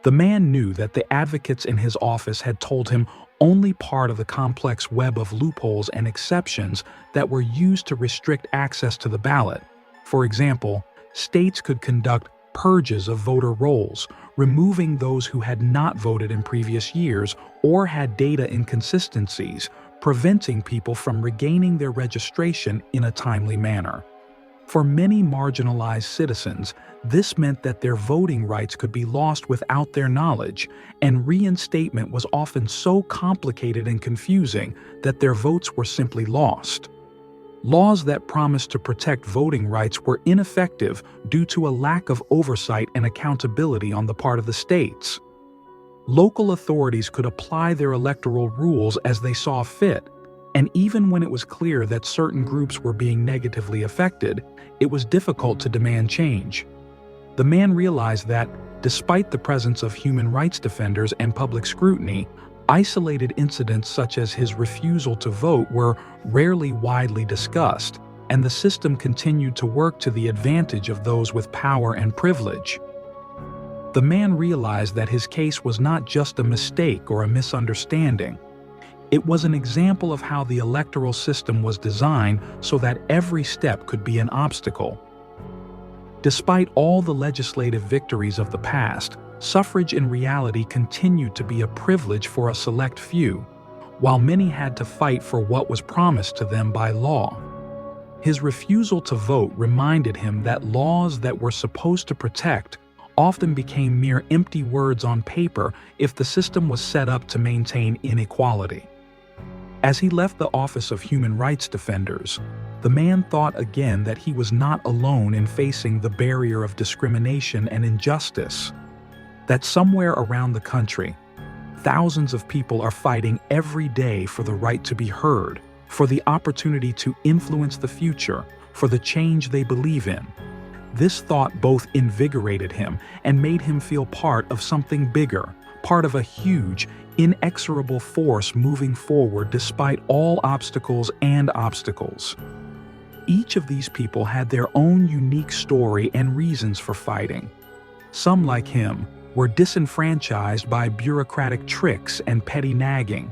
The man knew that the advocates in his office had told him only part of the complex web of loopholes and exceptions that were used to restrict access to the ballot. For example, states could conduct purges of voter rolls, removing those who had not voted in previous years or had data inconsistencies, preventing people from regaining their registration in a timely manner. For many marginalized citizens, this meant that their voting rights could be lost without their knowledge, and reinstatement was often so complicated and confusing that their votes were simply lost. Laws that promised to protect voting rights were ineffective due to a lack of oversight and accountability on the part of the states. Local authorities could apply their electoral rules as they saw fit, and even when it was clear that certain groups were being negatively affected, it was difficult to demand change. The man realized that, despite the presence of human rights defenders and public scrutiny, isolated incidents such as his refusal to vote were rarely widely discussed, and the system continued to work to the advantage of those with power and privilege. The man realized that his case was not just a mistake or a misunderstanding. It was an example of how the electoral system was designed so that every step could be an obstacle. Despite all the legislative victories of the past, suffrage in reality continued to be a privilege for a select few, while many had to fight for what was promised to them by law. His refusal to vote reminded him that laws that were supposed to protect often became mere empty words on paper if the system was set up to maintain inequality. As he left the Office of Human Rights Defenders, the man thought again that he was not alone in facing the barrier of discrimination and injustice. That somewhere around the country, thousands of people are fighting every day for the right to be heard, for the opportunity to influence the future, for the change they believe in. This thought both invigorated him and made him feel part of something bigger, part of a huge, inexorable force moving forward despite all obstacles and obstacles. Each of these people had their own unique story and reasons for fighting. Some, like him, were disenfranchised by bureaucratic tricks and petty nagging.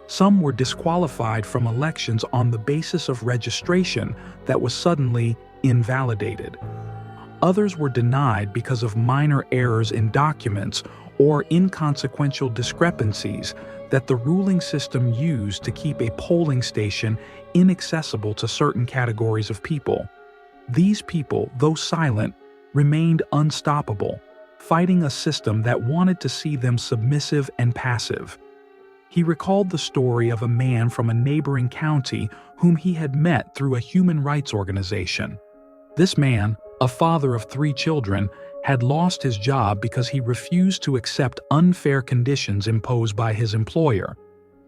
Some were disqualified from elections on the basis of registration that was suddenly invalidated. Others were denied because of minor errors in documents or inconsequential discrepancies that the ruling system used to keep a polling station inaccessible to certain categories of people. These people, though silent, remained unstoppable, fighting a system that wanted to see them submissive and passive. He recalled the story of a man from a neighboring county whom he had met through a human rights organization. This man, a father of 3 children, had lost his job because he refused to accept unfair conditions imposed by his employer.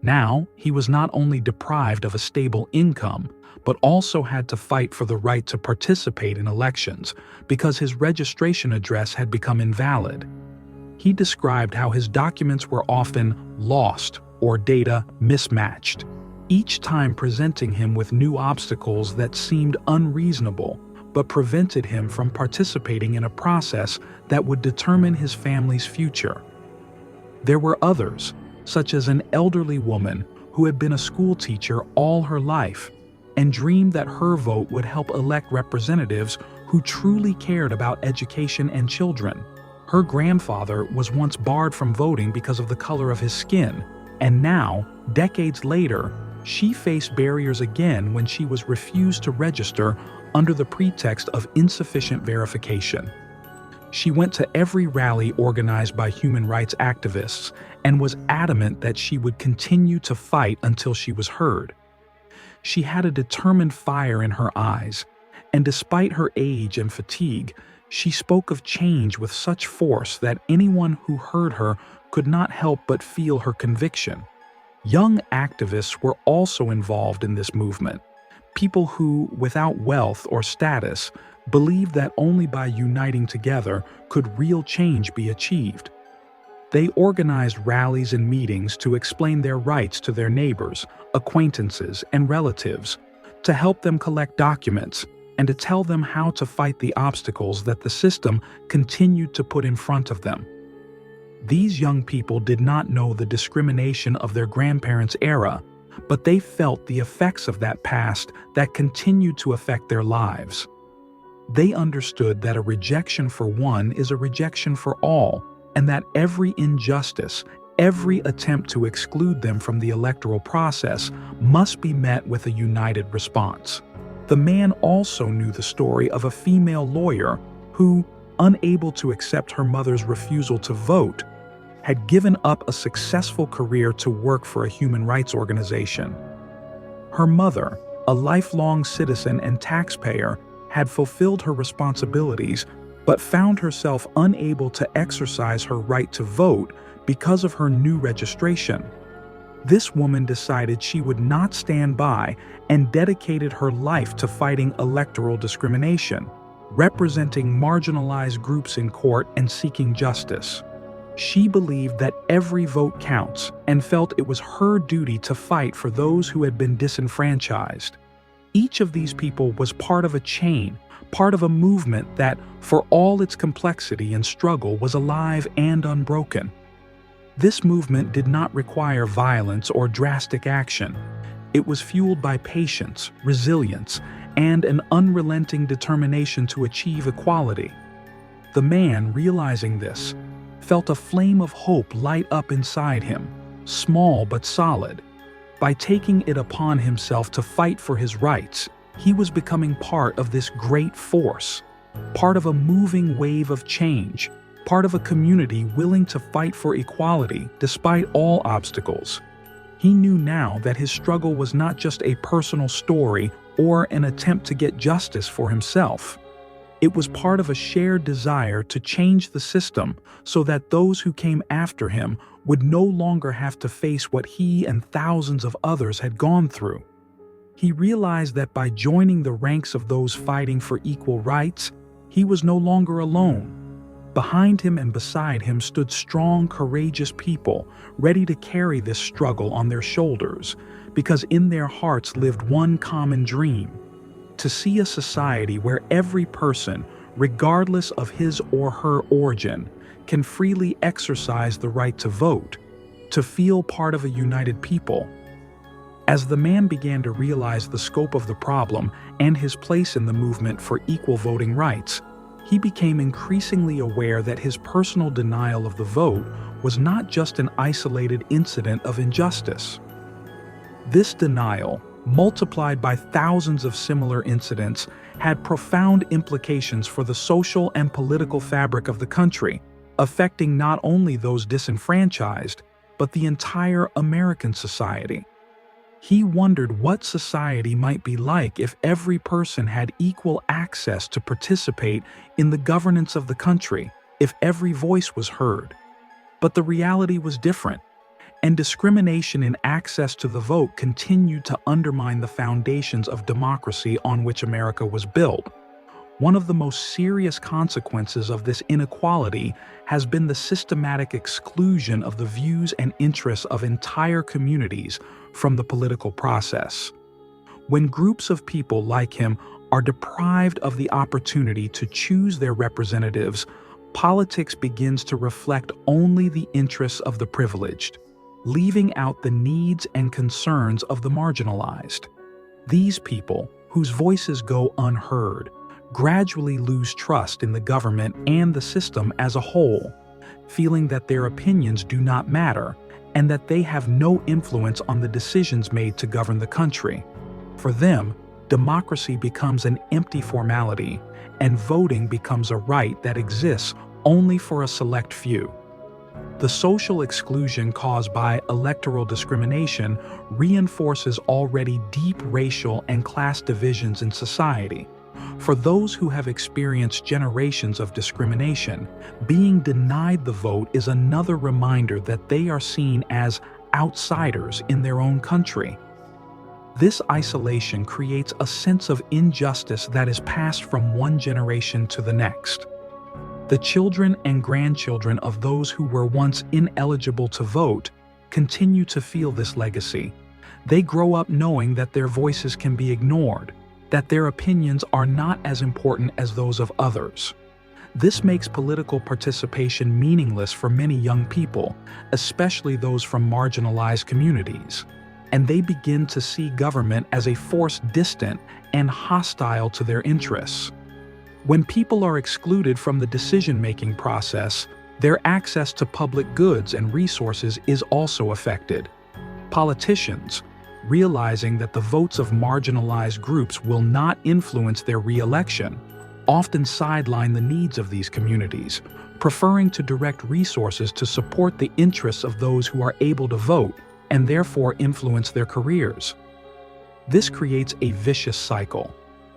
Now, he was not only deprived of a stable income, but also had to fight for the right to participate in elections because his registration address had become invalid. He described how his documents were often lost or data mismatched, each time presenting him with new obstacles that seemed unreasonable but prevented him from participating in a process that would determine his family's future. There were others, such as an elderly woman who had been a school teacher all her life and dreamed that her vote would help elect representatives who truly cared about education and children. Her grandfather was once barred from voting because of the color of his skin, and now, decades later, she faced barriers again when she was refused to register under the pretext of insufficient verification. She went to every rally organized by human rights activists and was adamant that she would continue to fight until she was heard. She had a determined fire in her eyes, and despite her age and fatigue, she spoke of change with such force that anyone who heard her could not help but feel her conviction. Young activists were also involved in this movement, people who, without wealth or status, believed that only by uniting together could real change be achieved. They organized rallies and meetings to explain their rights to their neighbors, acquaintances, and relatives, to help them collect documents, and to tell them how to fight the obstacles that the system continued to put in front of them. These young people did not know the discrimination of their grandparents' era, but they felt the effects of that past that continued to affect their lives. They understood that a rejection for one is a rejection for all, and that every injustice, every attempt to exclude them from the electoral process must be met with a united response. The man also knew the story of a female lawyer who, unable to accept her mother's refusal to vote, had given up a successful career to work for a human rights organization. Her mother, a lifelong citizen and taxpayer, had fulfilled her responsibilities but found herself unable to exercise her right to vote because of her new registration. This woman decided she would not stand by and dedicated her life to fighting electoral discrimination, representing marginalized groups in court and seeking justice. She believed that every vote counts and felt it was her duty to fight for those who had been disenfranchised. Each of these people was part of a chain, part of a movement that, for all its complexity and struggle, was alive and unbroken. This movement did not require violence or drastic action. It was fueled by patience, resilience, and an unrelenting determination to achieve equality. The man, realizing this, felt a flame of hope light up inside him, small but solid. By taking it upon himself to fight for his rights, he was becoming part of this great force, part of a moving wave of change, part of a community willing to fight for equality despite all obstacles. He knew now that his struggle was not just a personal story or an attempt to get justice for himself. It was part of a shared desire to change the system so that those who came after him would no longer have to face what he and thousands of others had gone through. He realized that by joining the ranks of those fighting for equal rights, he was no longer alone. Behind him and beside him stood strong, courageous people, ready to carry this struggle on their shoulders, because in their hearts lived one common dream: to see a society where every person, regardless of his or her origin, can freely exercise the right to vote, to feel part of a united people. As the man began to realize the scope of the problem and his place in the movement for equal voting rights, he became increasingly aware that his personal denial of the vote was not just an isolated incident of injustice. This denial, multiplied by thousands of similar incidents, had profound implications for the social and political fabric of the country, affecting not only those disenfranchised, but the entire American society. He wondered what society might be like if every person had equal access to participate in the governance of the country, if every voice was heard. But the reality was different, and discrimination in access to the vote continued to undermine the foundations of democracy on which America was built. One of the most serious consequences of this inequality has been the systematic exclusion of the views and interests of entire communities from the political process. When groups of people like him are deprived of the opportunity to choose their representatives, politics begins to reflect only the interests of the privileged, leaving out the needs and concerns of the marginalized. These people, whose voices go unheard, gradually lose trust in the government and the system as a whole, feeling that their opinions do not matter and that they have no influence on the decisions made to govern the country. For them, democracy becomes an empty formality, and voting becomes a right that exists only for a select few. The social exclusion caused by electoral discrimination reinforces already deep racial and class divisions in society. For those who have experienced generations of discrimination, being denied the vote is another reminder that they are seen as outsiders in their own country. This isolation creates a sense of injustice that is passed from one generation to the next. The children and grandchildren of those who were once ineligible to vote continue to feel this legacy. They grow up knowing that their voices can be ignored, that their opinions are not as important as those of others. This makes political participation meaningless for many young people, especially those from marginalized communities, and they begin to see government as a force distant and hostile to their interests. When people are excluded from the decision-making process, their access to public goods and resources is also affected. Politicians, realizing that the votes of marginalized groups will not influence their re-election, often sideline the needs of these communities, preferring to direct resources to support the interests of those who are able to vote and therefore influence their careers. This creates a vicious cycle.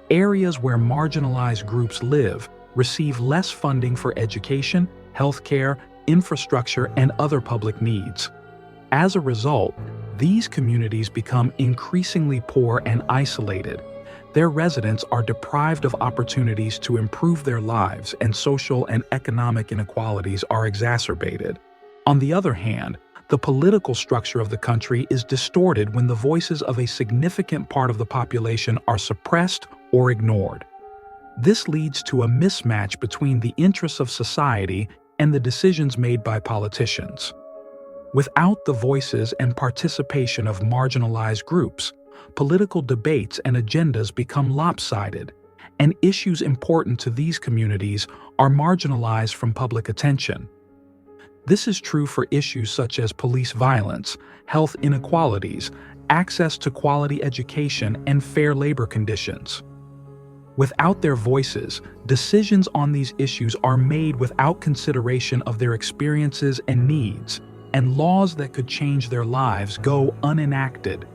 Areas where marginalized groups live receive less funding for education, healthcare, infrastructure, and other public needs. As a result, these communities become increasingly poor and isolated. Their residents are deprived of opportunities to improve their lives, and social and economic inequalities are exacerbated. On the other hand, the political structure of the country is distorted when the voices of a significant part of the population are suppressed or ignored. This leads to a mismatch between the interests of society and the decisions made by politicians. Without the voices and participation of marginalized groups, political debates and agendas become lopsided, and issues important to these communities are marginalized from public attention. This is true for issues such as police violence, health inequalities, access to quality education, and fair labor conditions. Without their voices, decisions on these issues are made without consideration of their experiences and needs, and laws that could change their lives go unenacted.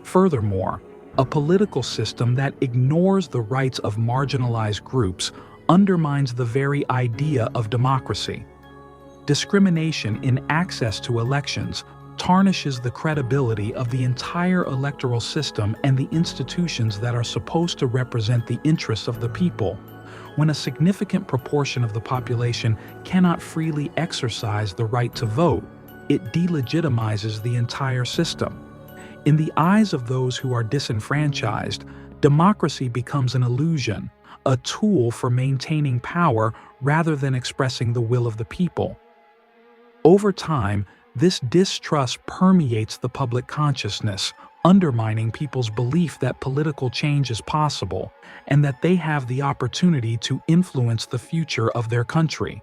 Furthermore, a political system that ignores the rights of marginalized groups undermines the very idea of democracy. Discrimination in access to elections tarnishes the credibility of the entire electoral system and the institutions that are supposed to represent the interests of the people. When a significant proportion of the population cannot freely exercise the right to vote, it delegitimizes the entire system. In the eyes of those who are disenfranchised, democracy becomes an illusion, a tool for maintaining power rather than expressing the will of the people. Over time, this distrust permeates the public consciousness, undermining people's belief that political change is possible and that they have the opportunity to influence the future of their country.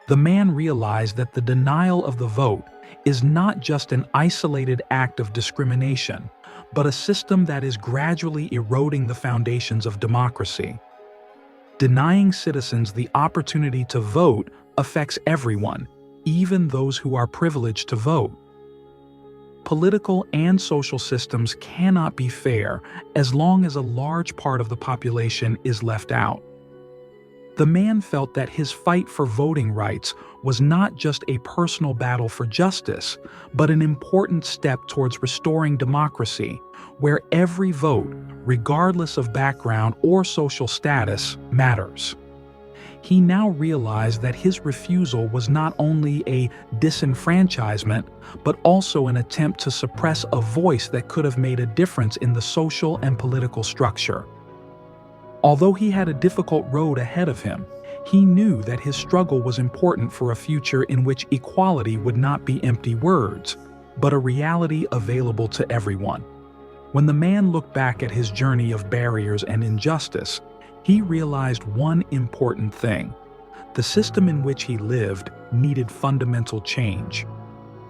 The man realized that the denial of the vote is not just an isolated act of discrimination, but a system that is gradually eroding the foundations of democracy. Denying citizens the opportunity to vote affects everyone, even those who are privileged to vote. Political and social systems cannot be fair as long as a large part of the population is left out. The man felt that his fight for voting rights was not just a personal battle for justice, but an important step towards restoring democracy, where every vote, regardless of background or social status, matters. He now realized that his refusal was not only a disenfranchisement, but also an attempt to suppress a voice that could have made a difference in the social and political structure. Although he had a difficult road ahead of him, he knew that his struggle was important for a future in which equality would not be empty words, but a reality available to everyone. When the man looked back at his journey of barriers and injustice, he realized one important thing: the system in which he lived needed fundamental change.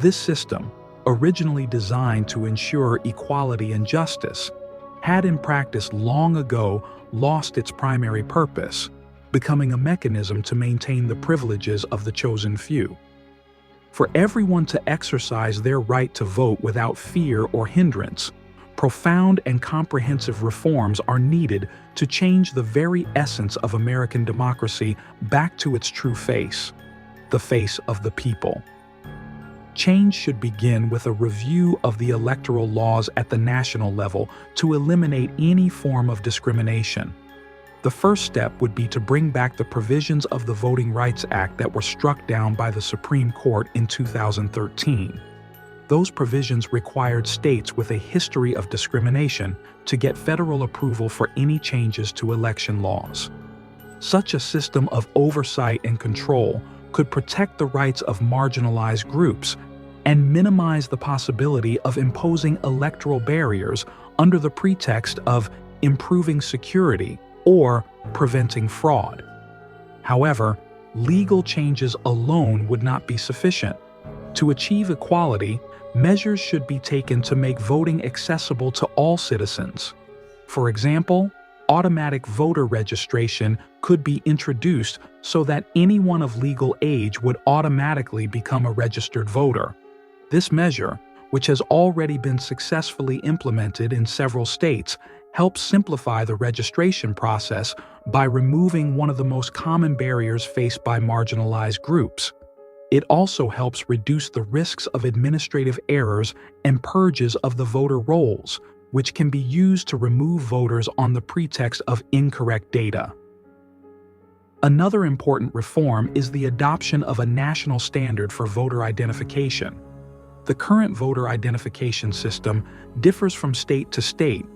This system, originally designed to ensure equality and justice, had in practice long ago lost its primary purpose, becoming a mechanism to maintain the privileges of the chosen few. For everyone to exercise their right to vote without fear or hindrance, profound and comprehensive reforms are needed to change the very essence of American democracy back to its true face, the face of the people. Change should begin with a review of the electoral laws at the national level to eliminate any form of discrimination. The first step would be to bring back the provisions of the Voting Rights Act that were struck down by the Supreme Court in 2013. Those provisions required states with a history of discrimination to get federal approval for any changes to election laws. Such a system of oversight and control could protect the rights of marginalized groups and minimize the possibility of imposing electoral barriers under the pretext of improving security or preventing fraud. However, legal changes alone would not be sufficient. To achieve equality, measures should be taken to make voting accessible to all citizens. For example, automatic voter registration could be introduced so that anyone of legal age would automatically become a registered voter. This measure, which has already been successfully implemented in several states, helps simplify the registration process by removing one of the most common barriers faced by marginalized groups. It also helps reduce the risks of administrative errors and purges of the voter rolls, which can be used to remove voters on the pretext of incorrect data. Another important reform is the adoption of a national standard for voter identification. The current voter identification system differs from state to state,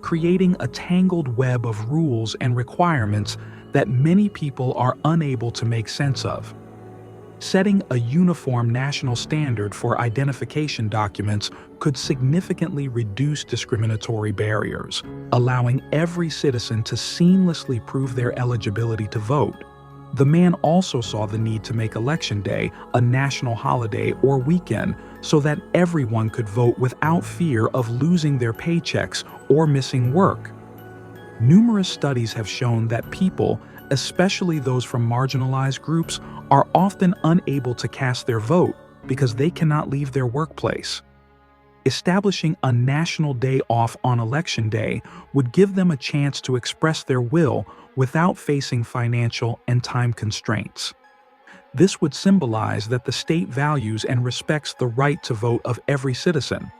creating a tangled web of rules and requirements that many people are unable to make sense of. Setting a uniform national standard for identification documents could significantly reduce discriminatory barriers, allowing every citizen to seamlessly prove their eligibility to vote. The man also saw the need to make Election Day a national holiday or weekend so that everyone could vote without fear of losing their paychecks or missing work. Numerous studies have shown that people, especially those from marginalized groups, are often unable to cast their vote because they cannot leave their workplace. Establishing a national day off on Election Day would give them a chance to express their will without facing financial and time constraints. This would symbolize that the state values and respects the right to vote of every citizen.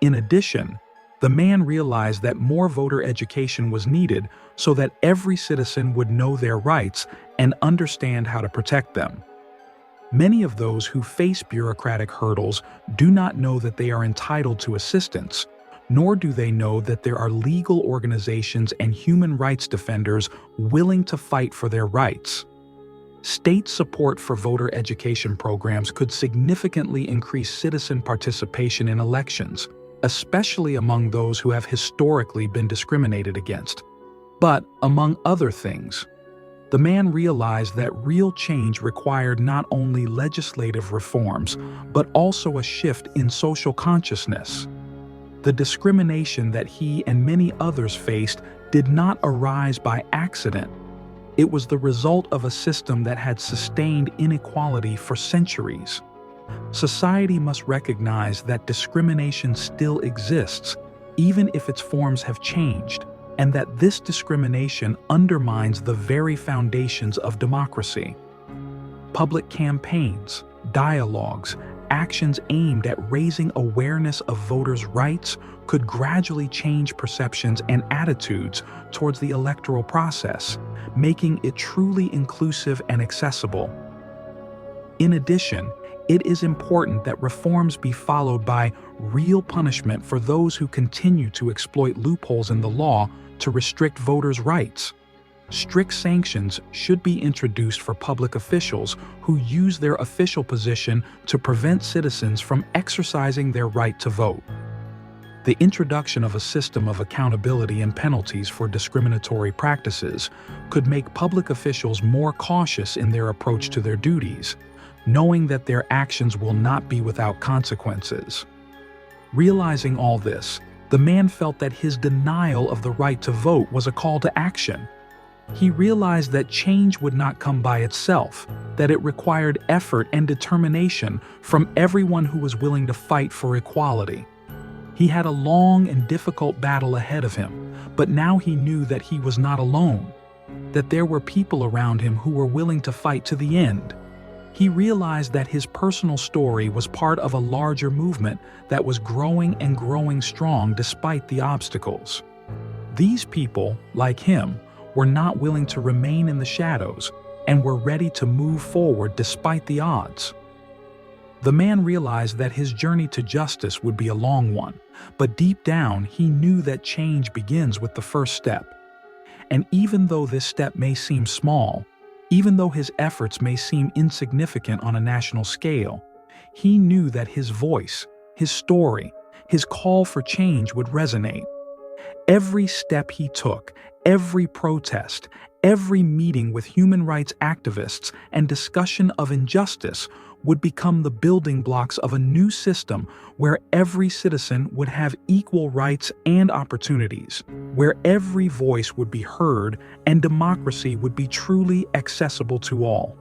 In addition, the man realized that more voter education was needed so that every citizen would know their rights and understand how to protect them. Many of those who face bureaucratic hurdles do not know that they are entitled to assistance, nor do they know that there are legal organizations and human rights defenders willing to fight for their rights. State support for voter education programs could significantly increase citizen participation in elections, especially among those who have historically been discriminated against. But, among other things, the man realized that real change required not only legislative reforms, but also a shift in social consciousness. The discrimination that he and many others faced did not arise by accident. It was the result of a system that had sustained inequality for centuries. Society must recognize that discrimination still exists, even if its forms have changed, and that this discrimination undermines the very foundations of democracy. Public campaigns, dialogues, actions aimed at raising awareness of voters' rights could gradually change perceptions and attitudes towards the electoral process, making it truly inclusive and accessible. In addition, it is important that reforms be followed by real punishment for those who continue to exploit loopholes in the law to restrict voters' rights. Strict sanctions should be introduced for public officials who use their official position to prevent citizens from exercising their right to vote. The introduction of a system of accountability and penalties for discriminatory practices could make public officials more cautious in their approach to their duties, knowing that their actions will not be without consequences. Realizing all this, the man felt that his denial of the right to vote was a call to action. He realized that change would not come by itself, that it required effort and determination from everyone who was willing to fight for equality. He had a long and difficult battle ahead of him, but now he knew that he was not alone, that there were people around him who were willing to fight to the end. He realized that his personal story was part of a larger movement that was growing and growing strong despite the obstacles. These people, like him, were not willing to remain in the shadows and were ready to move forward despite the odds. The man realized that his journey to justice would be a long one, but deep down he knew that change begins with the first step. And even though this step may seem small, even though his efforts may seem insignificant on a national scale, he knew that his voice, his story, his call for change would resonate. Every step he took, every protest, every meeting with human rights activists and discussion of injustice would become the building blocks of a new system where every citizen would have equal rights and opportunities, where every voice would be heard and democracy would be truly accessible to all.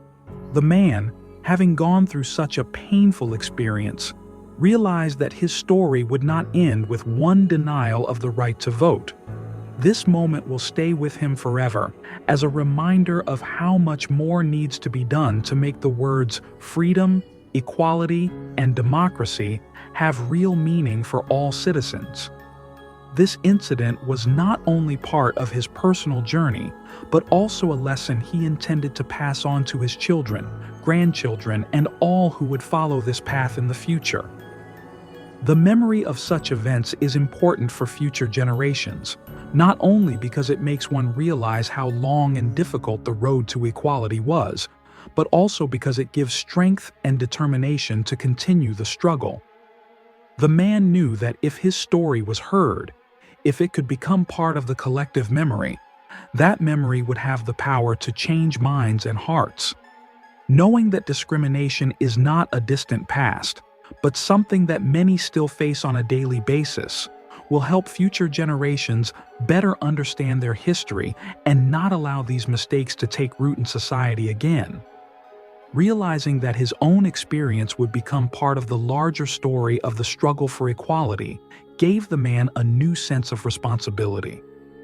The man, having gone through such a painful experience, realized that his story would not end with one denial of the right to vote. This moment will stay with him forever as a reminder of how much more needs to be done to make the words freedom, equality, and democracy have real meaning for all citizens. This incident was not only part of his personal journey, but also a lesson he intended to pass on to his children, grandchildren, and all who would follow this path in the future. The memory of such events is important for future generations, not only because it makes one realize how long and difficult the road to equality was, but also because it gives strength and determination to continue the struggle. The man knew that if his story was heard, if it could become part of the collective memory, that memory would have the power to change minds and hearts. Knowing that discrimination is not a distant past, but something that many still face on a daily basis, will help future generations better understand their history and not allow these mistakes to take root in society again. Realizing that his own experience would become part of the larger story of the struggle for equality gave the man a new sense of responsibility.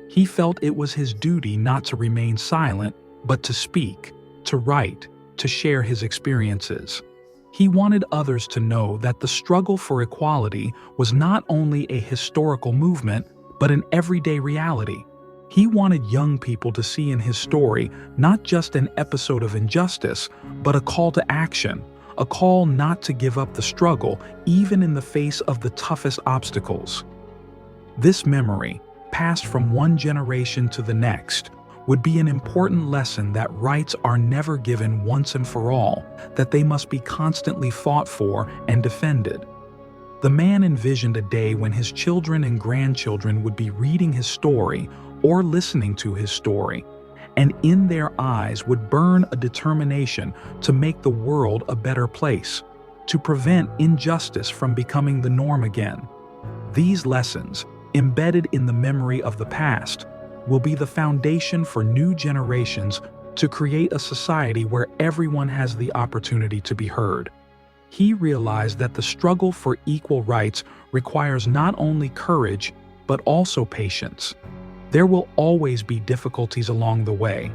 He felt it was his duty not to remain silent, but to speak, to write, to share his experiences. He wanted others to know that the struggle for equality was not only a historical movement, but an everyday reality. He wanted young people to see in his story not just an episode of injustice, but a call to action, a call not to give up the struggle, even in the face of the toughest obstacles. This memory, passed from one generation to the next, would be an important lesson that rights are never given once and for all, that they must be constantly fought for and defended. The man envisioned a day when his children and grandchildren would be reading his story or listening to his story, and in their eyes would burn a determination to make the world a better place, to prevent injustice from becoming the norm again. These lessons, embedded in the memory of the past, will be the foundation for new generations to create a society where everyone has the opportunity to be heard. He realized that the struggle for equal rights requires not only courage, but also patience. There will always be difficulties along the way.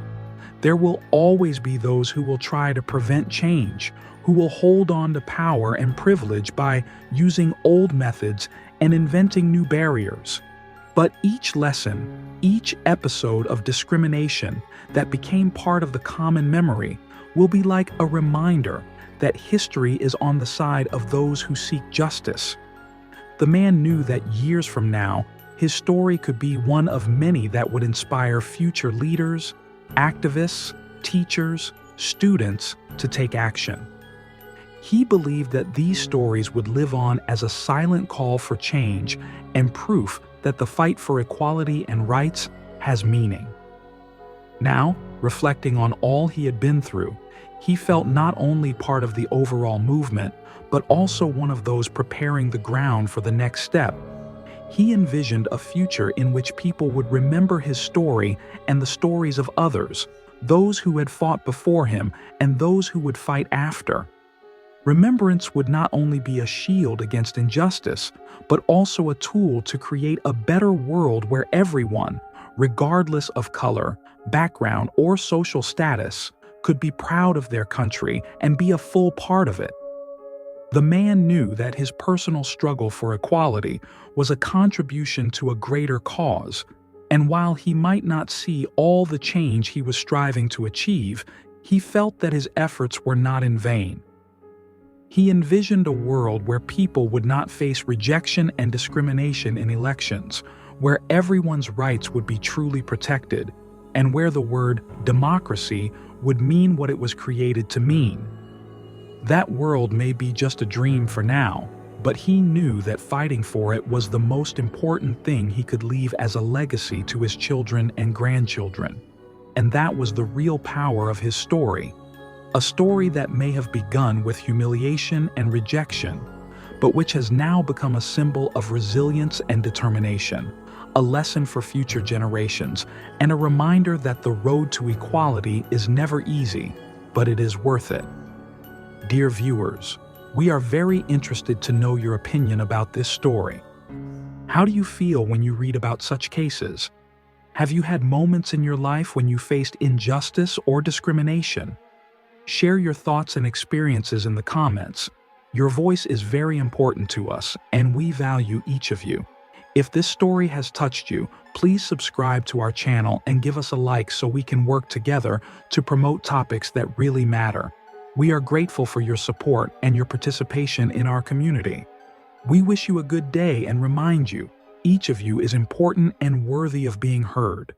There will always be those who will try to prevent change, who will hold on to power and privilege by using old methods and inventing new barriers. But each lesson, each episode of discrimination that became part of the common memory will be like a reminder that history is on the side of those who seek justice. The man knew that years from now, his story could be one of many that would inspire future leaders, activists, teachers, students to take action. He believed that these stories would live on as a silent call for change and proof that the fight for equality and rights has meaning. Now, reflecting on all he had been through, he felt not only part of the overall movement, but also one of those preparing the ground for the next step. He envisioned a future in which people would remember his story and the stories of others, those who had fought before him and those who would fight after. Remembrance would not only be a shield against injustice, but also a tool to create a better world where everyone, regardless of color, background, or social status, could be proud of their country and be a full part of it. The man knew that his personal struggle for equality was a contribution to a greater cause, and while he might not see all the change he was striving to achieve, he felt that his efforts were not in vain. He envisioned a world where people would not face rejection and discrimination in elections, where everyone's rights would be truly protected, and where the word democracy would mean what it was created to mean. That world may be just a dream for now, but he knew that fighting for it was the most important thing he could leave as a legacy to his children and grandchildren. And that was the real power of his story. A story that may have begun with humiliation and rejection, but which has now become a symbol of resilience and determination, a lesson for future generations, and a reminder that the road to equality is never easy, but it is worth it. Dear viewers, we are very interested to know your opinion about this story. How do you feel when you read about such cases? Have you had moments in your life when you faced injustice or discrimination? Share your thoughts and experiences in the comments. Your voice is very important to us, and we value each of you. If this story has touched you, please subscribe to our channel and give us a like so we can work together to promote topics that really matter. We are grateful for your support and your participation in our community. We wish you a good day and remind you, each of you is important and worthy of being heard.